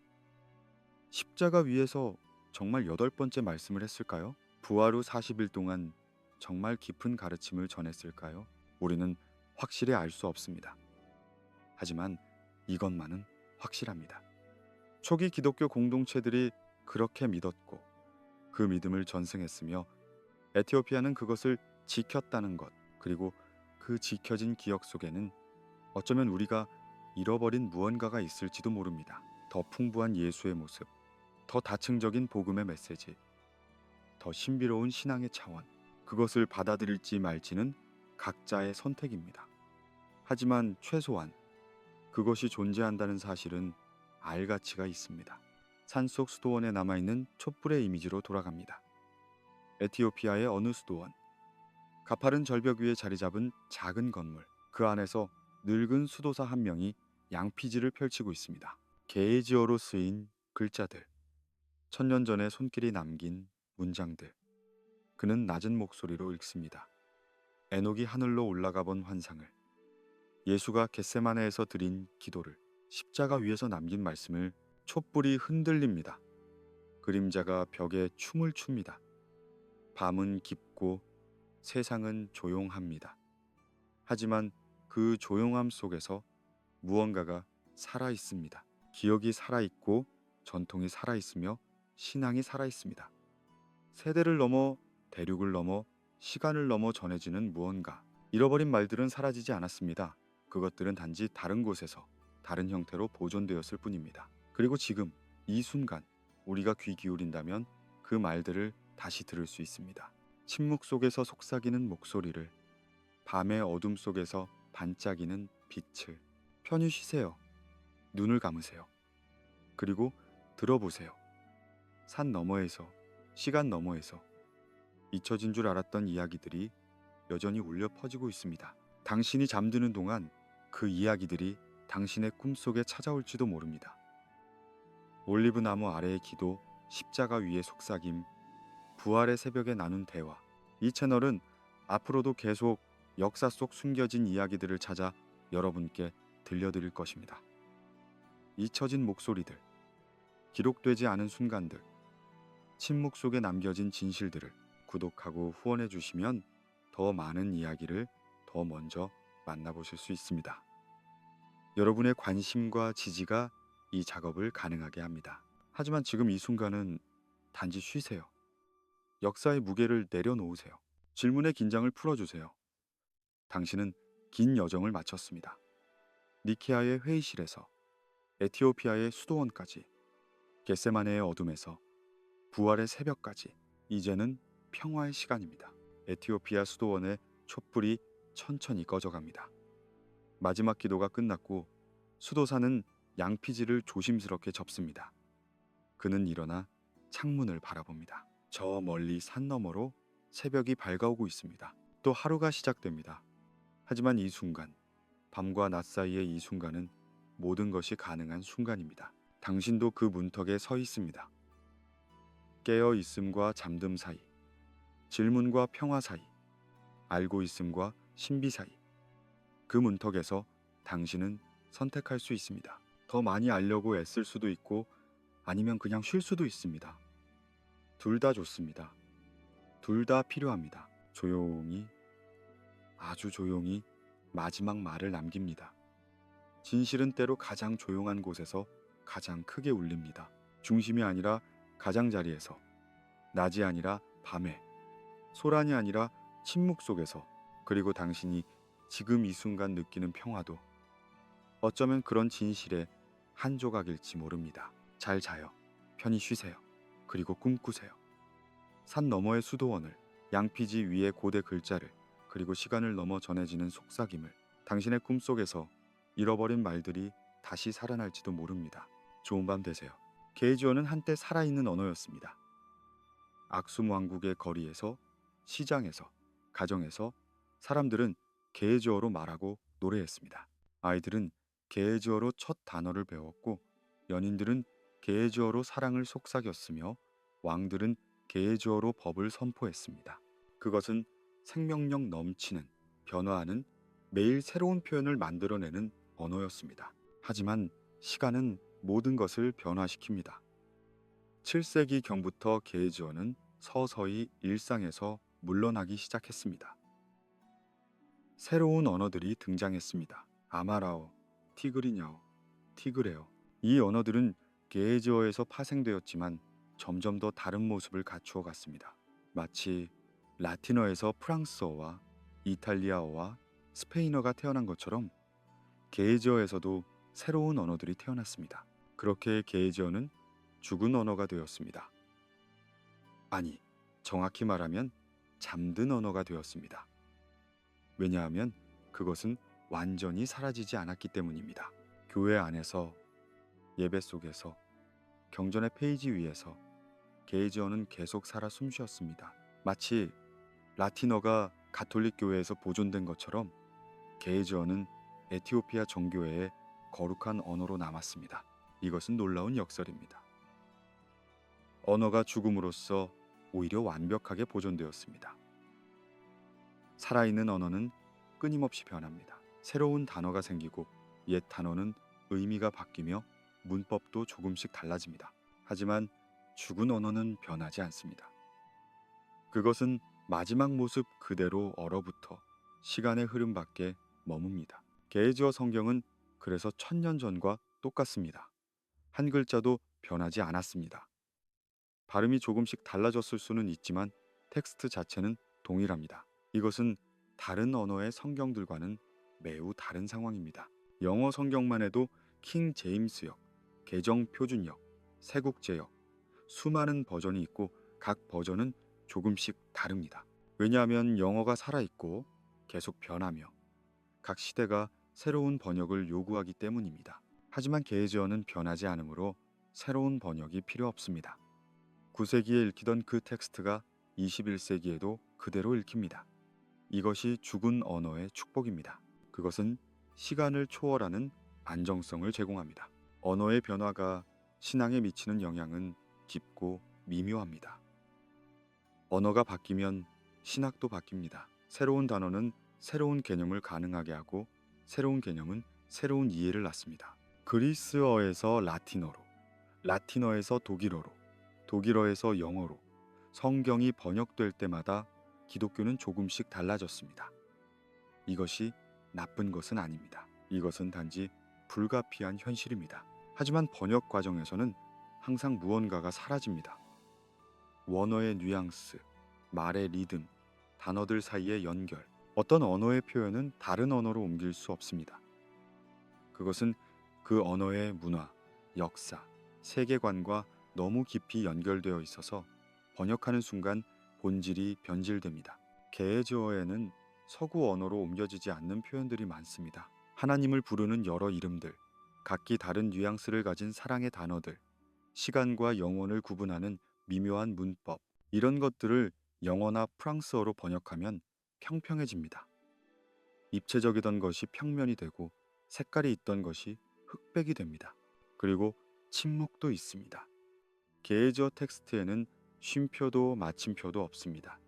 십자가 위에서 정말 8번째 말씀을 했을까요? 부활 후 40일 동안 정말 깊은 가르침을 전했을까요? 우리는 확실히 알 수 없습니다. 하지만 이것만은 확실합니다. 초기 기독교 공동체들이 그렇게 믿었고 그 믿음을 전승했으며 에티오피아는 그것을 지켰다는 것, 그리고 그 지켜진 기억 속에는 어쩌면 우리가 잃어버린 무언가가 있을지도 모릅니다. 더 풍부한 예수의 모습, 더 다층적인 복음의 메시지, 더 신비로운 신앙의 차원. 그것을 받아들일지 말지는 각자의 선택입니다. 하지만 최소한 그것이 존재한다는 사실은 알 가치가 있습니다. 산속 수도원에 남아있는 촛불의 이미지로 돌아갑니다. 에티오피아의 어느 수도원. 가파른 절벽 위에 자리 잡은 작은 건물. 그 안에서 늙은 수도사 한 명이 양피지를 펼치고 있습니다. 게에지어로 쓰인 글자들. 천년 전에 손길이 남긴 문장들. 그는 낮은 목소리로 읽습니다. 에녹이 하늘로 올라가 본 환상을, 예수가 겟세마네에서 드린 기도를, 십자가 위에서 남긴 말씀을. 촛불이 흔들립니다. 그림자가 벽에 춤을 춥니다. 밤은 깊고 세상은 조용합니다. 하지만 그 조용함 속에서 무언가가 살아 있습니다. 기억이 살아 있고 전통이 살아 있으며 신앙이 살아 있습니다. 세대를 넘어, 대륙을 넘어, 시간을 넘어 전해지는 무언가. 잃어버린 말들은 사라지지 않았습니다. 그것들은 단지 다른 곳에서 다른 형태로 보존되었을 뿐입니다. 그리고 지금 이 순간 우리가 귀 기울인다면 그 말들을 다시 들을 수 있습니다. 침묵 속에서 속삭이는 목소리를, 밤의 어둠 속에서 반짝이는 빛을. 편히 쉬세요. 눈을 감으세요. 그리고 들어보세요. 산 너머에서, 시간 너머에서 잊혀진 줄 알았던 이야기들이 여전히 울려 퍼지고 있습니다. 당신이 잠드는 동안 그 이야기들이 당신의 꿈속에 찾아올지도 모릅니다. 올리브 나무 아래의 기도, 십자가 위의 속삭임, 부활의 새벽에 나눈 대화. 이 채널은 앞으로도 계속 역사 속 숨겨진 이야기들을 찾아 여러분께 들려드릴 것입니다. 잊혀진 목소리들, 기록되지 않은 순간들, 침묵 속에 남겨진 진실들을 구독하고 후원해 주시면 더 많은 이야기를 더 먼저 만나보실 수 있습니다. 여러분의 관심과 지지가 이 작업을 가능하게 합니다. 하지만 지금 이 순간은 단지 쉬세요. 역사의 무게를 내려놓으세요. 질문의 긴장을 풀어주세요. 당신은 긴 여정을 마쳤습니다. 니케아의 회의실에서 에티오피아의 수도원까지, 겟세마네의 어둠에서 부활의 새벽까지, 이제는 평화의 시간입니다. 에티오피아 수도원의 촛불이 천천히 꺼져갑니다. 마지막 기도가 끝났고 수도사는 양피지를 조심스럽게 접습니다. 그는 일어나 창문을 바라봅니다. 저 멀리 산 너머로 새벽이 밝아오고 있습니다. 또 하루가 시작됩니다. 하지만 이 순간, 밤과 낮 사이의 이 순간은 모든 것이 가능한 순간입니다. 당신도 그 문턱에 서 있습니다. 깨어 있음과 잠듦 사이, 질문과 평화 사이, 알고 있음과 신비 사이, 그 문턱에서 당신은 선택할 수 있습니다. 더 많이 알려고 애쓸 수도 있고 아니면 그냥 쉴 수도 있습니다. 둘 다 좋습니다. 둘 다 필요합니다. 조용히, 아주 조용히 마지막 말을 남깁니다. 진실은 때로 가장 조용한 곳에서 가장 크게 울립니다. 중심이 아니라 가장자리에서, 낮이 아니라 밤에, 소란이 아니라 침묵 속에서, 그리고 당신이 지금 이 순간 느끼는 평화도 어쩌면 그런 진실의 한 조각일지 모릅니다. 잘 자요. 편히 쉬세요. 그리고 꿈꾸세요. 산 너머의 수도원을, 양피지 위의 고대 글자를, 그리고 시간을 넘어 전해지는 속삭임을. 당신의 꿈속에서 잃어버린 말들이 다시 살아날지도 모릅니다. 좋은 밤 되세요. 게이지어는 한때 살아있는 언어였습니다. 악숨 왕국의 거리에서, 시장에서, 가정에서 사람들은 게이지어로 말하고 노래했습니다. 아이들은 게이지어로 첫 단어를 배웠고, 연인들은 게이지어로 사랑을 속삭였으며, 왕들은 게이지어로 법을 선포했습니다. 그것은 생명력 넘치는, 변화하는, 매일 새로운 표현을 만들어내는 언어였습니다. 하지만 시간은 모든 것을 변화시킵니다. 7세기 경부터 게이지어는 서서히 일상에서 물러나기 시작했습니다. 새로운 언어들이 등장했습니다. 아마라어, 티그리냐어, 티그레어. 이 언어들은 게이지어에서 파생되었지만 점점 더 다른 모습을 갖추어 갔습니다. 마치 라틴어에서 프랑스어와 이탈리아어와 스페인어가 태어난 것처럼 게이지어에서도 새로운 언어들이 태어났습니다. 그렇게 게이지어는 죽은 언어가 되었습니다. 아니, 정확히 말하면 잠든 언어가 되었습니다. 왜냐하면 그것은 완전히 사라지지 않았기 때문입니다. 교회 안에서, 예배 속에서, 경전의 페이지 위에서 게이지어는 계속 살아 숨쉬었습니다. 마치 라틴어가 가톨릭 교회에서 보존된 것처럼 게이지어는 에티오피아 정교회의 거룩한 언어로 남았습니다. 이것은 놀라운 역설입니다. 언어가 죽음으로써 오히려 완벽하게 보존되었습니다. 살아있는 언어는 끊임없이 변합니다. 새로운 단어가 생기고 옛 단어는 의미가 바뀌며 문법도 조금씩 달라집니다. 하지만 죽은 언어는 변하지 않습니다. 그것은 마지막 모습 그대로 얼어붙어 시간의 흐름 밖에 머뭅니다. 게이지어 성경은 그래서 1000년 전과 똑같습니다. 한 글자도 변하지 않았습니다. 발음이 조금씩 달라졌을 수는 있지만 텍스트 자체는 동일합니다. 이것은 다른 언어의 성경들과는 매우 다른 상황입니다. 영어 성경만 해도 킹 제임스역, 개정 표준역, 세국제역, 수많은 버전이 있고 각 버전은 조금씩 다릅니다. 왜냐하면 영어가 살아있고 계속 변하며 각 시대가 새로운 번역을 요구하기 때문입니다. 하지만 게이지어는 변하지 않으므로 새로운 번역이 필요 없습니다. 9세기에 읽히던 그 텍스트가 21세기에도 그대로 읽힙니다. 이것이 죽은 언어의 축복입니다. 그것은 시간을 초월하는 안정성을 제공합니다. 언어의 변화가 신앙에 미치는 영향은 깊고 미묘합니다. 언어가 바뀌면 신학도 바뀝니다. 새로운 단어는 새로운 개념을 가능하게 하고 새로운 개념은 새로운 이해를 낳습니다. 그리스어에서 라틴어로, 라틴어에서 독일어로, 독일어에서 영어로 성경이 번역될 때마다 기독교는 조금씩 달라졌습니다. 이것이 나쁜 것은 아닙니다. 이것은 단지 불가피한 현실입니다. 하지만 번역 과정에서는 항상 무언가가 사라집니다. 원어의 뉘앙스, 말의 리듬, 단어들 사이의 연결, 어떤 언어의 표현은 다른 언어로 옮길 수 없습니다. 그것은 그 언어의 문화, 역사, 세계관과 너무 깊이 연결되어 있어서 번역하는 순간 본질이 변질됩니다. 게에즈어에는 서구 언어로 옮겨지지 않는 표현들이 많습니다. 하나님을 부르는 여러 이름들, 각기 다른 뉘앙스를 가진 사랑의 단어들, 시간과 영혼을 구분하는 미묘한 문법, 이런 것들을 영어나 프랑스어로 번역하면 평평해집니다. 입체적이던 것이 평면이 되고 색깔이 있던 것이 흑백이 됩니다. 그리고 침묵도 있습니다. 게이지어 텍스트에는 쉼표도 마침표도 없습니다.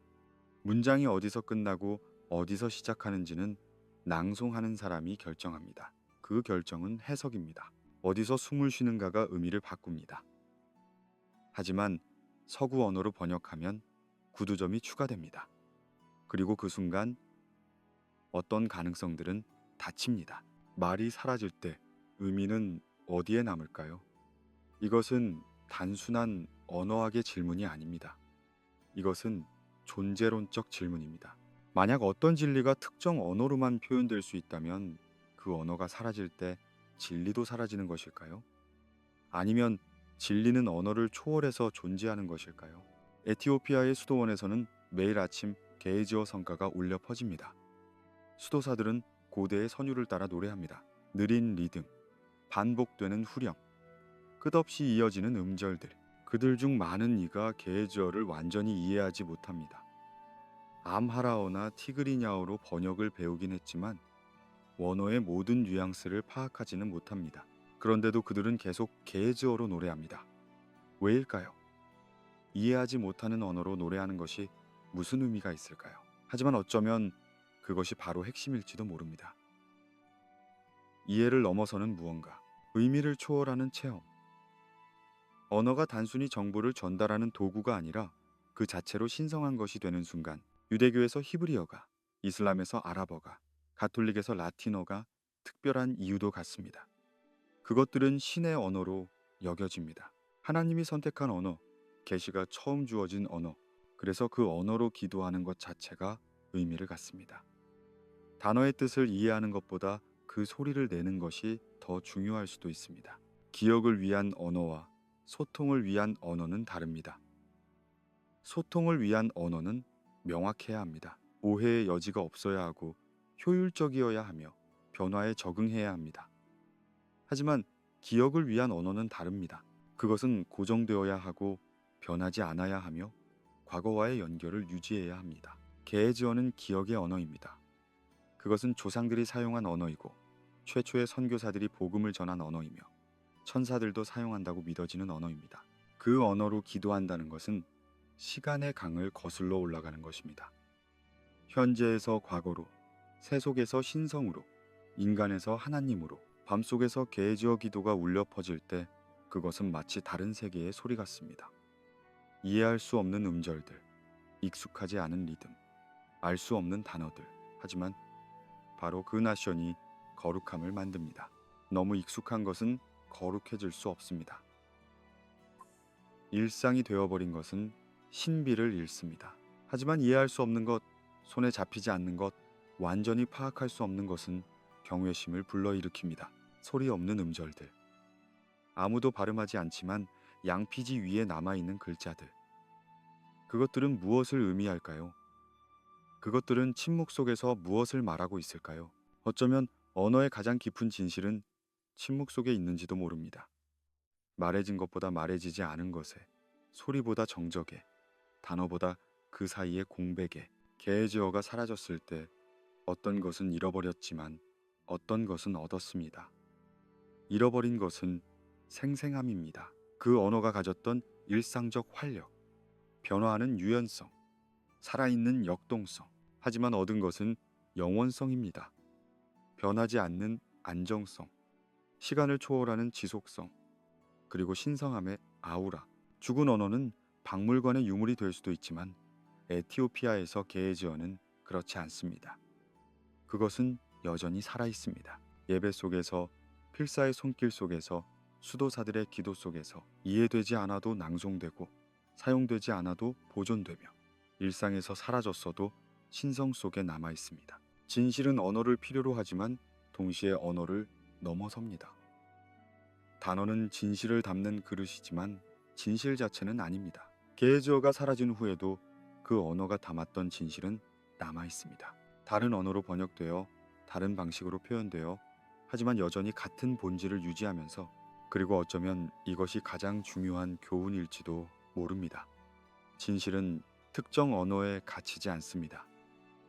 문장이 어디서 끝나고 어디서 시작하는지는 낭송하는 사람이 결정합니다. 그 결정은 해석입니다. 어디서 숨을 쉬는가가 의미를 바꿉니다. 하지만 서구 언어로 번역하면 구두점이 추가됩니다. 그리고 그 순간 어떤 가능성들은 닫힙니다. 말이 사라질 때 의미는 어디에 남을까요? 이것은 단순한 언어학의 질문이 아닙니다. 이것은 존재론적 질문입니다. 만약 어떤 진리가 특정 언어로만 표현될 수 있다면 그 언어가 사라질 때 진리도 사라지는 것일까요? 아니면 진리는 언어를 초월해서 존재하는 것일까요? 에티오피아의 수도원에서는 매일 아침 게이지어 성가가 울려 퍼집니다. 수도사들은 고대의 선율을 따라 노래합니다. 느린 리듬, 반복되는 후렴, 끝없이 이어지는 음절들. 그들 중 많은 이가 게에즈어를 완전히 이해하지 못합니다. 암하라어나 티그리냐어로 번역을 배우긴 했지만 원어의 모든 뉘앙스를 파악하지는 못합니다. 그런데도 그들은 계속 게에즈어로 노래합니다. 왜일까요? 이해하지 못하는 언어로 노래하는 것이 무슨 의미가 있을까요? 하지만 어쩌면 그것이 바로 핵심일지도 모릅니다. 이해를 넘어서는 무언가, 의미를 초월하는 체험. 언어가 단순히 정보를 전달하는 도구가 아니라 그 자체로 신성한 것이 되는 순간, 유대교에서 히브리어가, 이슬람에서 아랍어가, 가톨릭에서 라틴어가 특별한 이유도 같습니다. 그것들은 신의 언어로 여겨집니다. 하나님이 선택한 언어, 계시가 처음 주어진 언어, 그래서 그 언어로 기도하는 것 자체가 의미를 갖습니다. 단어의 뜻을 이해하는 것보다 그 소리를 내는 것이 더 중요할 수도 있습니다. 기억을 위한 언어와 소통을 위한 언어는 다릅니다. 소통을 위한 언어는 명확해야 합니다. 오해의 여지가 없어야 하고 효율적이어야 하며 변화에 적응해야 합니다. 하지만 기억을 위한 언어는 다릅니다. 그것은 고정되어야 하고 변하지 않아야 하며 과거와의 연결을 유지해야 합니다. 게헤즈어는 기억의 언어입니다. 그것은 조상들이 사용한 언어이고 최초의 선교사들이 복음을 전한 언어이며 천사들도 사용한다고 믿어지는 언어입니다. 그 언어로 기도한다는 것은 시간의 강을 거슬러 올라가는 것입니다. 현재에서 과거로, 새 속에서 신성으로, 인간에서 하나님으로, 밤 속에서 게헤즈어 기도가 울려 퍼질 때 그것은 마치 다른 세계의 소리 같습니다. 이해할 수 없는 음절들, 익숙하지 않은 리듬, 알 수 없는 단어들. 하지만 바로 그 나션이 거룩함을 만듭니다. 너무 익숙한 것은 거룩해질 수 없습니다. 일상이 되어버린 것은 신비를 잃습니다. 하지만 이해할 수 없는 것, 손에 잡히지 않는 것, 완전히 파악할 수 없는 것은 경외심을 불러일으킵니다. 소리 없는 음절들, 아무도 발음하지 않지만 양피지 위에 남아있는 글자들. 그것들은 무엇을 의미할까요? 그것들은 침묵 속에서 무엇을 말하고 있을까요? 어쩌면 언어의 가장 깊은 진실은 침묵 속에 있는지도 모릅니다. 말해진 것보다 말해지지 않은 것에, 소리보다 정적에, 단어보다 그 사이의 공백에. 게헤즈어가 사라졌을 때 어떤 것은 잃어버렸지만 어떤 것은 얻었습니다. 잃어버린 것은 생생함입니다. 그 언어가 가졌던 일상적 활력, 변화하는 유연성, 살아있는 역동성. 하지만 얻은 것은 영원성입니다. 변하지 않는 안정성, 시간을 초월하는 지속성, 그리고 신성함의 아우라. 죽은 언어는 박물관의 유물이 될 수도 있지만 에티오피아에서 게헤즈어는 그렇지 않습니다. 그것은 여전히 살아있습니다. 예배 속에서, 필사의 손길 속에서, 수도사들의 기도 속에서 이해되지 않아도 낭송되고 사용되지 않아도 보존되며 일상에서 사라졌어도 신성 속에 남아 있습니다. 진실은 언어를 필요로 하지만 동시에 언어를 넘어섭니다. 단어는 진실을 담는 그릇이지만 진실 자체는 아닙니다. 게헤즈어가 사라진 후에도 그 언어가 담았던 진실은 남아 있습니다. 다른 언어로 번역되어 다른 방식으로 표현되어 하지만 여전히 같은 본질을 유지하면서, 그리고 어쩌면 이것이 가장 중요한 교훈일지도 모릅니다. 진실은 특정 언어에 갇히지 않습니다.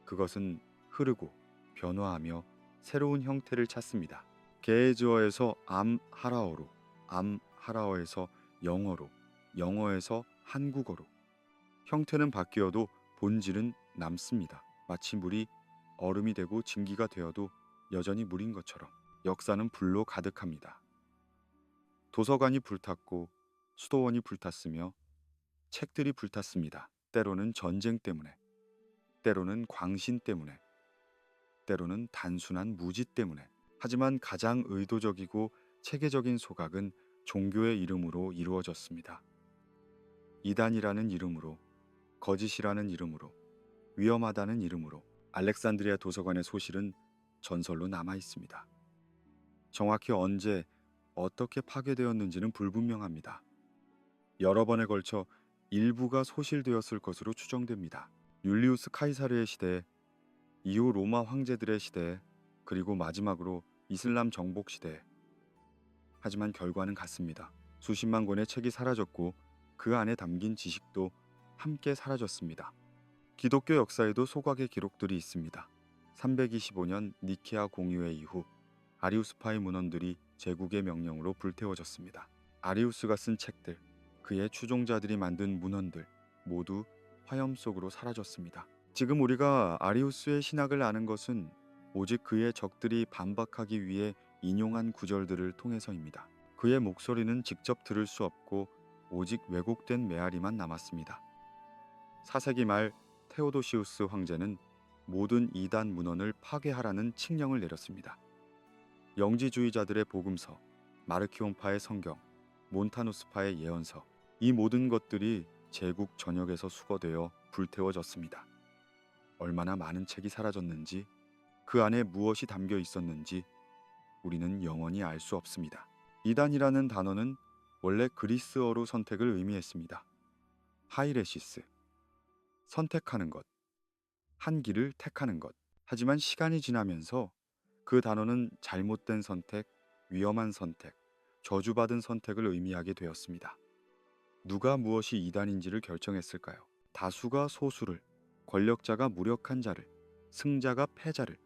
그것은 흐르고 변화하며 새로운 형태를 찾습니다. 게헤즈어에서 암하라어로, 암하라어에서 영어로, 영어에서 한국어로. 형태는 바뀌어도 본질은 남습니다. 마치 물이 얼음이 되고 증기가 되어도 여전히 물인 것처럼 역사는 불로 가득합니다. 도서관이 불탔고 수도원이 불탔으며 책들이 불탔습니다. 때로는 전쟁 때문에, 때로는 광신 때문에, 때로는 단순한 무지 때문에. 하지만 가장 의도적이고 체계적인 소각은 종교의 이름으로 이루어졌습니다. 이단이라는 이름으로, 거짓이라는 이름으로, 위험하다는 이름으로. 알렉산드리아 도서관의 소실은 전설로 남아 있습니다. 정확히 언제 어떻게 파괴되었는지는 불분명합니다. 여러 번에 걸쳐 일부가 소실되었을 것으로 추정됩니다. 율리우스 카이사르의 시대, 이후 로마 황제들의 시대, 그리고 마지막으로 이슬람 정복 시대. 하지만 결과는 같습니다. 수십만 권의 책이 사라졌고 그 안에 담긴 지식도 함께 사라졌습니다. 기독교 역사에도 소각의 기록들이 있습니다. 325년 니케아 공의회 이후 아리우스파의 문헌들이 제국의 명령으로 불태워졌습니다. 아리우스가 쓴 책들, 그의 추종자들이 만든 문헌들 모두 화염 속으로 사라졌습니다. 지금 우리가 아리우스의 신학을 아는 것은 오직 그의 적들이 반박하기 위해 인용한 구절들을 통해서입니다. 그의 목소리는 직접 들을 수 없고 오직 왜곡된 메아리만 남았습니다. 4세기 말 테오도시우스 황제는 모든 이단 문헌을 파괴하라는 칙령을 내렸습니다. 영지주의자들의 복음서, 마르키온파의 성경, 몬타누스파의 예언서, 이 모든 것들이 제국 전역에서 수거되어 불태워졌습니다. 얼마나 많은 책이 사라졌는지, 그 안에 무엇이 담겨 있었는지 우리는 영원히 알 수 없습니다. 이단이라는 단어는 원래 그리스어로 선택을 의미했습니다. 하이레시스, 선택하는 것, 한 길을 택하는 것. 하지만 시간이 지나면서 그 단어는 잘못된 선택, 위험한 선택, 저주받은 선택을 의미하게 되었습니다. 누가 무엇이 이단인지를 결정했을까요? 다수가 소수를, 권력자가 무력한 자를, 승자가 패자를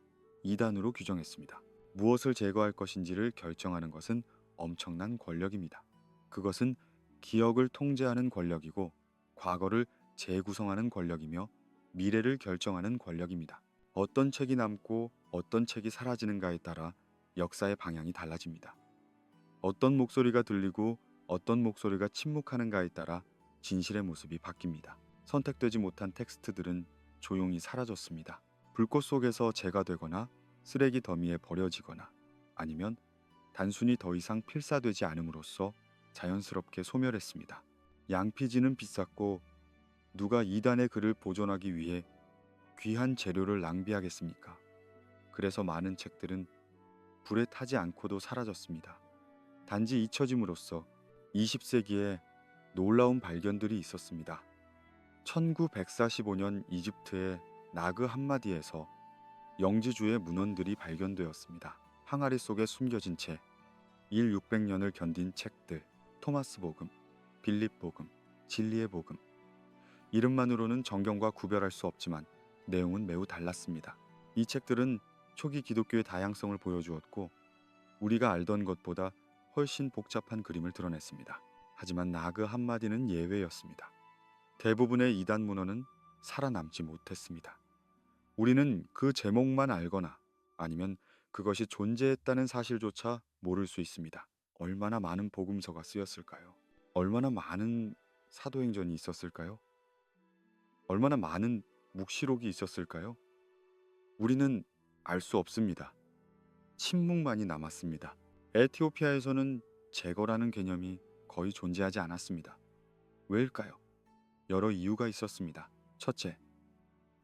이단으로 규정했습니다. 무엇을 제거할 것인지를 결정하는 것은 엄청난 권력입니다. 그것은 기억을 통제하는 권력이고 과거를 재구성하는 권력이며 미래를 결정하는 권력입니다. 어떤 책이 남고 어떤 책이 사라지는가에 따라 역사의 방향이 달라집니다. 어떤 목소리가 들리고 어떤 목소리가 침묵하는가에 따라 진실의 모습이 바뀝니다. 선택되지 못한 텍스트들은 조용히 사라졌습니다. 불꽃 속에서 재가 되거나 쓰레기 더미에 버려지거나 아니면 단순히 더 이상 필사되지 않음으로써 자연스럽게 소멸했습니다. 양피지는 비쌌고 누가 이단의 글을 보존하기 위해 귀한 재료를 낭비하겠습니까? 그래서 많은 책들은 불에 타지 않고도 사라졌습니다. 단지 잊혀짐으로써 20세기에 놀라운 발견들이 있었습니다. 1945년 이집트의 나그 함마디에서 영지주의 문헌들이 발견되었습니다. 항아리 속에 숨겨진 채 1600년을 견딘 책들, 토마스 복음, 빌립 복음, 진리의 복음. 이름만으로는 정경과 구별할 수 없지만 내용은 매우 달랐습니다. 이 책들은 초기 기독교의 다양성을 보여주었고 우리가 알던 것보다 훨씬 복잡한 그림을 드러냈습니다. 하지만 나그 함마디는 예외였습니다. 대부분의 이단 문헌은 살아남지 못했습니다. 우리는 그 제목만 알거나 아니면 그것이 존재했다는 사실조차 모를 수 있습니다. 얼마나 많은 복음서가 쓰였을까요? 얼마나 많은 사도행전이 있었을까요? 얼마나 많은 묵시록이 있었을까요? 우리는 알 수 없습니다. 침묵만이 남았습니다. 에티오피아에서는 제거라는 개념이 거의 존재하지 않았습니다. 왜일까요? 여러 이유가 있었습니다. 첫째,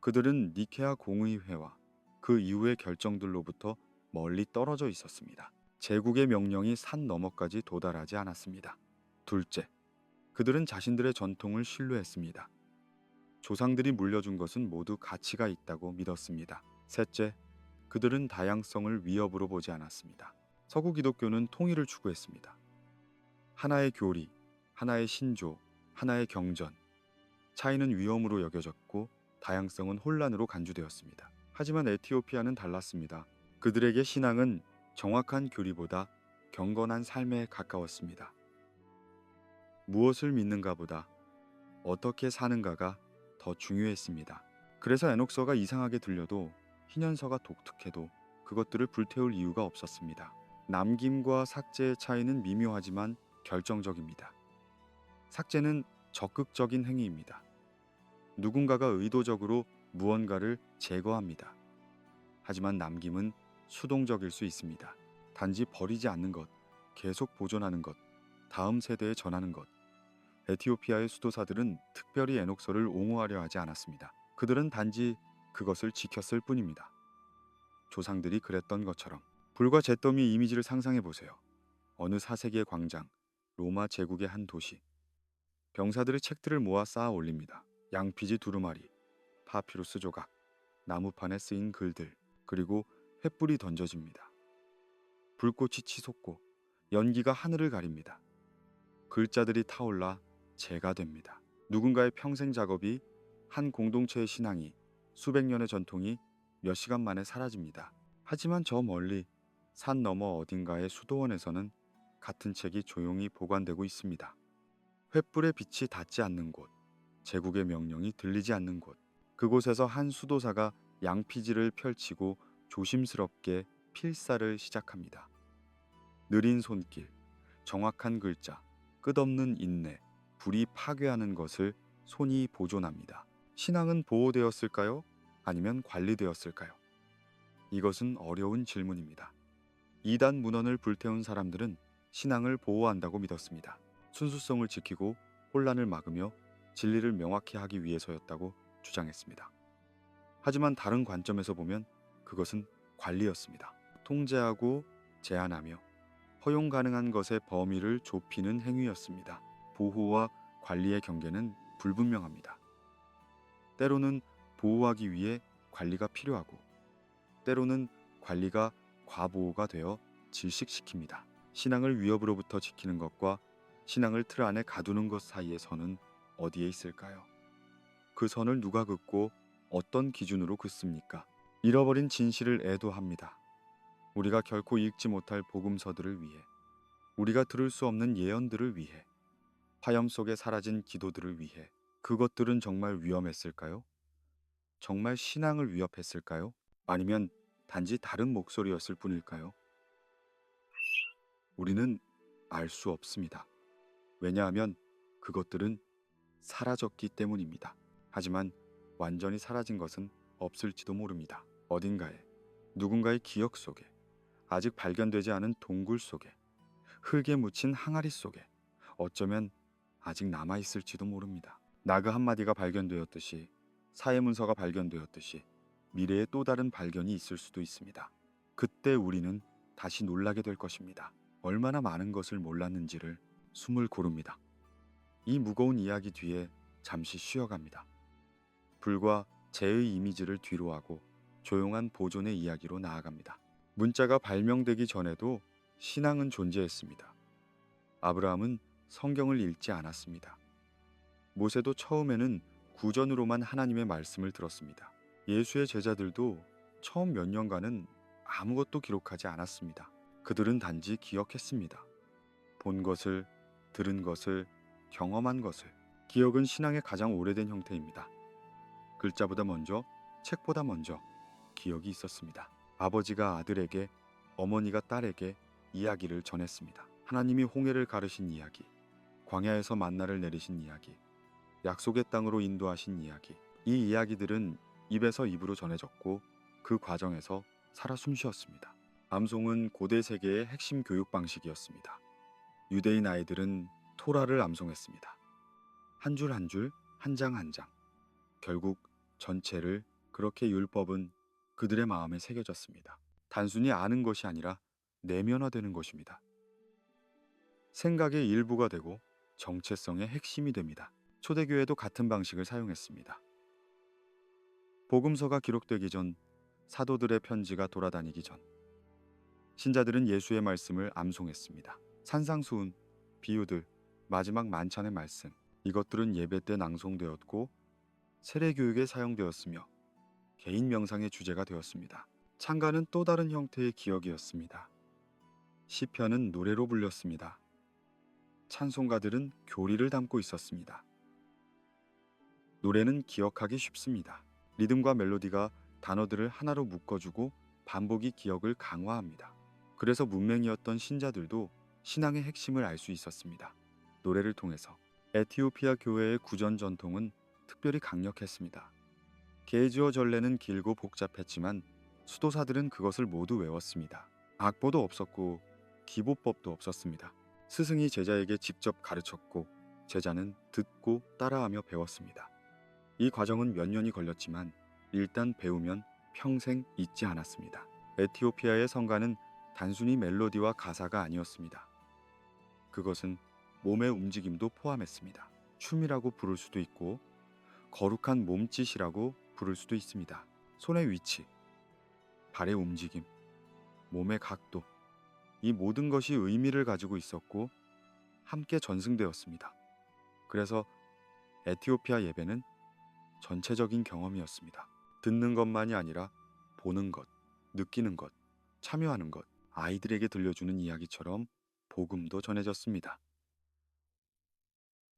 그들은 니케아 공의회와 그 이후의 결정들로부터 멀리 떨어져 있었습니다. 제국의 명령이 산 너머까지 도달하지 않았습니다. 둘째, 그들은 자신들의 전통을 신뢰했습니다. 조상들이 물려준 것은 모두 가치가 있다고 믿었습니다. 셋째, 그들은 다양성을 위협으로 보지 않았습니다. 서구 기독교는 통일을 추구했습니다. 하나의 교리, 하나의 신조, 하나의 경전. 차이는 위험으로 여겨졌고 다양성은 혼란으로 간주되었습니다. 하지만 에티오피아는 달랐습니다. 그들에게 신앙은 정확한 교리보다 경건한 삶에 가까웠습니다. 무엇을 믿는가보다 어떻게 사는가가 더 중요했습니다. 그래서 에녹서가 이상하게 들려도 희년서가 독특해도 그것들을 불태울 이유가 없었습니다. 남김과 삭제의 차이는 미묘하지만 결정적입니다. 삭제는 적극적인 행위입니다. 누군가가 의도적으로 무언가를 제거합니다. 하지만 남김은 수동적일 수 있습니다. 단지 버리지 않는 것, 계속 보존하는 것, 다음 세대에 전하는 것. 에티오피아의 수도사들은 특별히 에녹서를 옹호하려 하지 않았습니다. 그들은 단지 그것을 지켰을 뿐입니다. 조상들이 그랬던 것처럼. 불과 잿더미 이미지를 상상해 보세요. 어느 4세기의 광장, 로마 제국의 한 도시. 병사들의 책들을 모아 쌓아 올립니다. 양피지 두루마리, 파피루스 조각, 나무판에 쓰인 글들, 그리고 횃불이 던져집니다. 불꽃이 치솟고 연기가 하늘을 가립니다. 글자들이 타올라 재가 됩니다. 누군가의 평생 작업이, 한 공동체의 신앙이, 수백 년의 전통이 몇 시간 만에 사라집니다. 하지만 저 멀리 산 너머 어딘가의 수도원에서는 같은 책이 조용히 보관되고 있습니다. 횃불의 빛이 닿지 않는 곳, 제국의 명령이 들리지 않는 곳, 그곳에서 한 수도사가 양피지를 펼치고 조심스럽게 필사를 시작합니다. 느린 손길, 정확한 글자, 끝없는 인내, 불이 파괴하는 것을 손이 보존합니다. 신앙은 보호되었을까요? 아니면 관리되었을까요? 이것은 어려운 질문입니다. 이단 문헌을 불태운 사람들은 신앙을 보호한다고 믿었습니다. 순수성을 지키고 혼란을 막으며 진리를 명확히 하기 위해서였다고 주장했습니다. 하지만 다른 관점에서 보면 그것은 관리였습니다. 통제하고 제한하며 허용 가능한 것의 범위를 좁히는 행위였습니다. 보호와 관리의 경계는 불분명합니다. 때로는 보호하기 위해 관리가 필요하고 때로는 관리가 과보호가 되어 질식시킵니다. 신앙을 위협으로부터 지키는 것과 신앙을 틀 안에 가두는 것 사이의 선은 어디에 있을까요? 그 선을 누가 긋고 어떤 기준으로 긋습니까? 잃어버린 진실을 애도합니다. 우리가 결코 읽지 못할 복음서들을 위해, 우리가 들을 수 없는 예언들을 위해, 화염 속에 사라진 기도들을 위해. 그것들은 정말 위험했을까요? 정말 신앙을 위협했을까요? 아니면 단지 다른 목소리였을 뿐일까요? 우리는 알 수 없습니다. 왜냐하면 그것들은 사라졌기 때문입니다. 하지만 완전히 사라진 것은 없을지도 모릅니다. 어딘가에, 누군가의 기억 속에, 아직 발견되지 않은 동굴 속에, 흙에 묻힌 항아리 속에 어쩌면 아직 남아있을지도 모릅니다. 나그 한마디가 발견되었듯이, 사회문서가 발견되었듯이 미래의 또 다른 발견이 있을 수도 있습니다. 그때 우리는 다시 놀라게 될 것입니다. 얼마나 많은 것을 몰랐는지를 숨을 고릅니다. 이 무거운 이야기 뒤에 잠시 쉬어갑니다. 불과 재의 이미지를 뒤로하고 조용한 보존의 이야기로 나아갑니다. 문자가 발명되기 전에도 신앙은 존재했습니다. 아브라함은 성경을 읽지 않았습니다. 모세도 처음에는 구전으로만 하나님의 말씀을 들었습니다. 예수의 제자들도 처음 몇 년간은 아무것도 기록하지 않았습니다. 그들은 단지 기억했습니다. 본 것을, 들은 것을, 경험한 것을. 기억은 신앙의 가장 오래된 형태입니다. 글자보다 먼저, 책보다 먼저 기억이 있었습니다. 아버지가 아들에게, 어머니가 딸에게 이야기를 전했습니다. 하나님이 홍해를 가르신 이야기, 광야에서 만나를 내리신 이야기, 약속의 땅으로 인도하신 이야기. 이 이야기들은 입에서 입으로 전해졌고 그 과정에서 살아 숨쉬었습니다. 암송은 고대 세계의 핵심 교육 방식이었습니다. 유대인 아이들은 토라를 암송했습니다. 한 줄 한 줄, 한 장 한 장. 결국 전체를. 그렇게 율법은 그들의 마음에 새겨졌습니다. 단순히 아는 것이 아니라 내면화되는 것입니다. 생각의 일부가 되고 정체성의 핵심이 됩니다. 초대교회도 같은 방식을 사용했습니다. 복음서가 기록되기 전, 사도들의 편지가 돌아다니기 전, 신자들은 예수의 말씀을 암송했습니다. 산상수훈, 비유들, 마지막 만찬의 말씀, 이것들은 예배 때 낭송되었고 세례교육에 사용되었으며 개인 명상의 주제가 되었습니다. 찬가는 또 다른 형태의 기억이었습니다. 시편은 노래로 불렸습니다. 찬송가들은 교리를 담고 있었습니다. 노래는 기억하기 쉽습니다. 리듬과 멜로디가 단어들을 하나로 묶어주고 반복이 기억을 강화합니다. 그래서 문맹이었던 신자들도 신앙의 핵심을 알 수 있었습니다. 노래를 통해서. 에티오피아 교회의 구전 전통은 특별히 강력했습니다. 게으르어 전례는 길고 복잡했지만 수도사들은 그것을 모두 외웠습니다. 악보도 없었고 기보법도 없었습니다. 스승이 제자에게 직접 가르쳤고 제자는 듣고 따라하며 배웠습니다. 이 과정은 몇 년이 걸렸지만 일단 배우면 평생 잊지 않았습니다. 에티오피아의 성가는 단순히 멜로디와 가사가 아니었습니다. 그것은 몸의 움직임도 포함했습니다. 춤이라고 부를 수도 있고 거룩한 몸짓이라고 부를 수도 있습니다. 손의 위치, 발의 움직임, 몸의 각도, 이 모든 것이 의미를 가지고 있었고 함께 전승되었습니다. 그래서 에티오피아 예배는 전체적인 경험이었습니다. 듣는 것만이 아니라 보는 것, 느끼는 것, 참여하는 것, 아이들에게 들려주는 이야기처럼 복음도 전해졌습니다.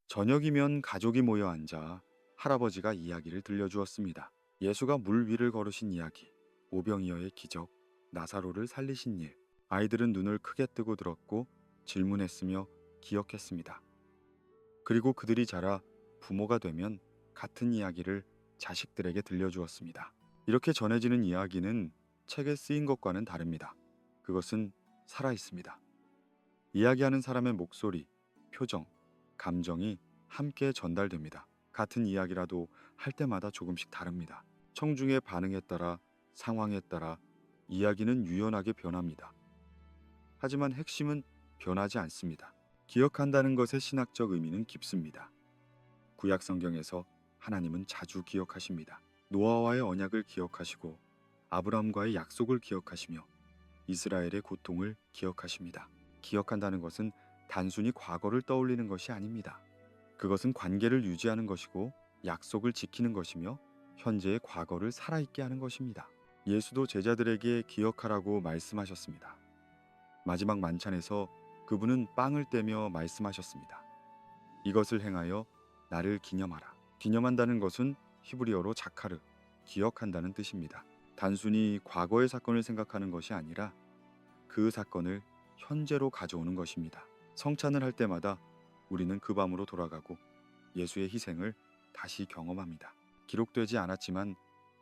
저녁이면 가족이 모여 앉아 할아버지가 이야기를 들려주었습니다. 예수가 물 위를 걸으신 이야기, 오병이어의 기적, 나사로를 살리신 일. 아이들은 눈을 크게 뜨고 들었고 질문했으며 기억했습니다. 그리고 그들이 자라 부모가 되면 같은 이야기를 자식들에게 들려주었습니다. 이렇게 전해지는 이야기는 책에 쓰인 것과는 다릅니다. 그것은 살아있습니다. 이야기하는 사람의 목소리, 표정, 감정이 함께 전달됩니다. 같은 이야기라도 할 때마다 조금씩 다릅니다. 청중의 반응에 따라, 상황에 따라 이야기는 유연하게 변합니다. 하지만 핵심은 변하지 않습니다. 기억한다는 것의 신학적 의미는 깊습니다. 구약 성경에서 하나님은 자주 기억하십니다. 노아와의 언약을 기억하시고 아브라함과의 약속을 기억하시며 이스라엘의 고통을 기억하십니다. 기억한다는 것은 단순히 과거를 떠올리는 것이 아닙니다. 그것은 관계를 유지하는 것이고 약속을 지키는 것이며 현재의 과거를 살아있게 하는 것입니다. 예수도 제자들에게 기억하라고 말씀하셨습니다. 마지막 만찬에서 그분은 빵을 떼며 말씀하셨습니다. 이것을 행하여 나를 기념하라. 기념한다는 것은 히브리어로 자카르, 기억한다는 뜻입니다. 단순히 과거의 사건을 생각하는 것이 아니라 그 사건을 현재로 가져오는 것입니다. 성찬을 할 때마다 우리는 그 밤으로 돌아가고 예수의 희생을 다시 경험합니다. 기록되지 않았지만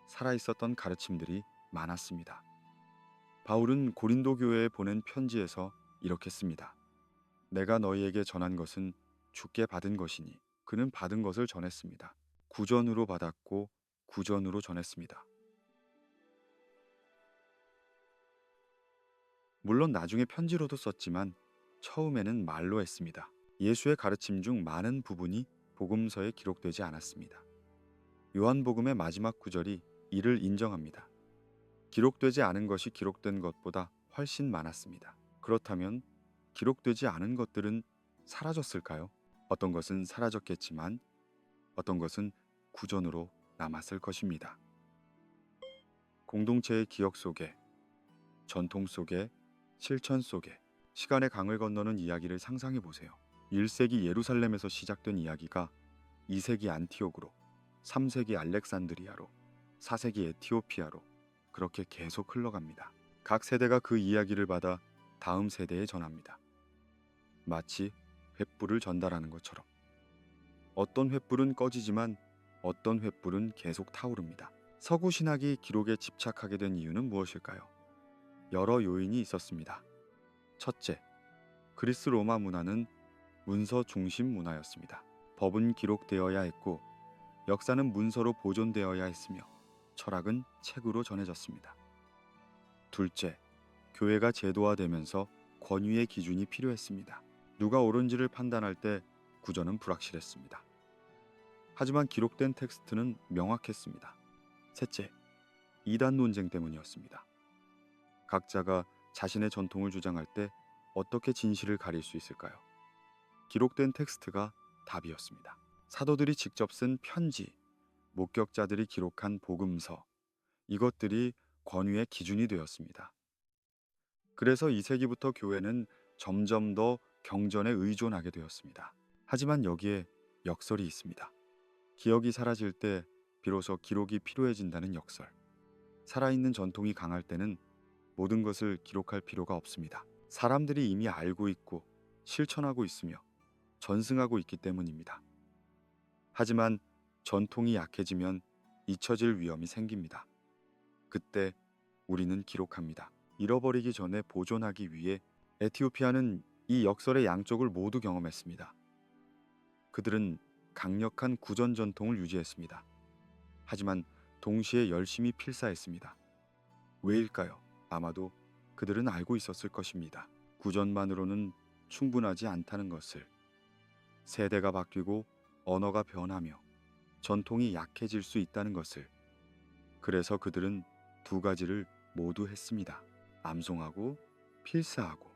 살아있었던 가르침들이 많았습니다. 바울은 고린도 교회에 보낸 편지에서 이렇게 씁니다. 내가 너희에게 전한 것은 주께 받은 것이니 그는 받은 것을 전했습니다. 구전으로 받았고 구전으로 전했습니다. 물론 나중에 편지로도 썼지만 처음에는 말로 했습니다. 예수의 가르침 중 많은 부분이 복음서에 기록되지 않았습니다. 요한복음의 마지막 구절이 이를 인정합니다. 기록되지 않은 것이 기록된 것보다 훨씬 많았습니다. 그렇다면 기록되지 않은 것들은 사라졌을까요? 어떤 것은 사라졌겠지만 어떤 것은 구전으로 남았을 것입니다. 공동체의 기억 속에, 전통 속에, 실천 속에 시간의 강을 건너는 이야기를 상상해 보세요. 1세기 예루살렘에서 시작된 이야기가 2세기 안티옥으로, 3세기 알렉산드리아로, 4세기 에티오피아로 그렇게 계속 흘러갑니다. 각 세대가 그 이야기를 받아 다음 세대에 전합니다. 마치 횃불을 전달하는 것처럼. 어떤 횃불은 꺼지지만 어떤 횃불은 계속 타오릅니다. 서구 신학이 기록에 집착하게 된 이유는 무엇일까요? 여러 요인이 있었습니다. 첫째, 그리스 로마 문화는 문서 중심 문화였습니다. 법은 기록되어야 했고 역사는 문서로 보존되어야 했으며 철학은 책으로 전해졌습니다. 둘째, 교회가 제도화되면서 권위의 기준이 필요했습니다. 누가 옳은지를 판단할 때 구전은 불확실했습니다. 하지만 기록된 텍스트는 명확했습니다. 셋째, 이단 논쟁 때문이었습니다. 각자가 자신의 전통을 주장할 때 어떻게 진실을 가릴 수 있을까요? 기록된 텍스트가 답이었습니다. 사도들이 직접 쓴 편지, 목격자들이 기록한 복음서, 이것들이 권위의 기준이 되었습니다. 그래서 2세기부터 교회는 점점 더 경전에 의존하게 되었습니다. 하지만 여기에 역설이 있습니다. 기억이 사라질 때 비로소 기록이 필요해진다는 역설. 살아있는 전통이 강할 때는 모든 것을 기록할 필요가 없습니다. 사람들이 이미 알고 있고 실천하고 있으며 전승하고 있기 때문입니다. 하지만 전통이 약해지면 잊혀질 위험이 생깁니다. 그때 우리는 기록합니다. 잃어버리기 전에 보존하기 위해 에티오피아는 이 역설의 양쪽을 모두 경험했습니다. 그들은 강력한 구전 전통을 유지했습니다. 하지만 동시에 열심히 필사했습니다. 왜일까요? 아마도 그들은 알고 있었을 것입니다. 구전만으로는 충분하지 않다는 것을. 세대가 바뀌고 언어가 변하며 전통이 약해질 수 있다는 것을. 그래서 그들은 두 가지를 모두 했습니다. 암송하고 필사하고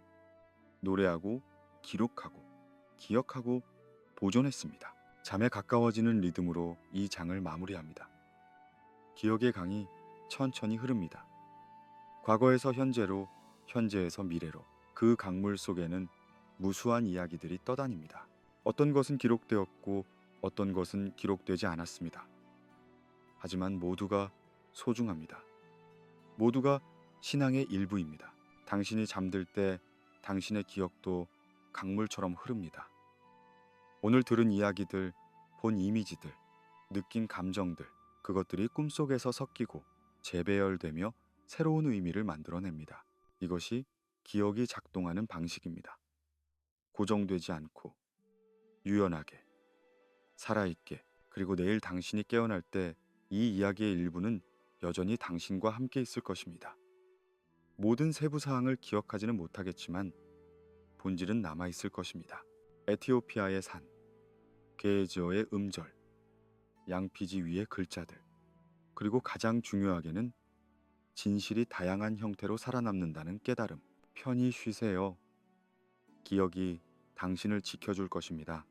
노래하고 기록하고 기억하고 보존했습니다. 잠에 가까워지는 리듬으로 이 장을 마무리합니다. 기억의 강이 천천히 흐릅니다. 과거에서 현재로, 현재에서 미래로 그 강물 속에는 무수한 이야기들이 떠다닙니다. 어떤 것은 기록되었고 어떤 것은 기록되지 않았습니다. 하지만 모두가 소중합니다. 모두가 신앙의 일부입니다. 당신이 잠들 때 당신의 기억도 강물처럼 흐릅니다. 오늘 들은 이야기들, 본 이미지들, 느낀 감정들, 그것들이 꿈속에서 섞이고 재배열되며 새로운 의미를 만들어냅니다. 이것이 기억이 작동하는 방식입니다. 고정되지 않고 유연하게, 살아있게, 그리고 내일 당신이 깨어날 때 이 이야기의 일부는 여전히 당신과 함께 있을 것입니다. 모든 세부 사항을 기억하지는 못하겠지만 본질은 남아있을 것입니다. 에티오피아의 산, 게에즈어의 음절, 양피지 위의 글자들, 그리고 가장 중요하게는 진실이 다양한 형태로 살아남는다는 깨달음. 편히 쉬세요. 기억이 당신을 지켜줄 것입니다.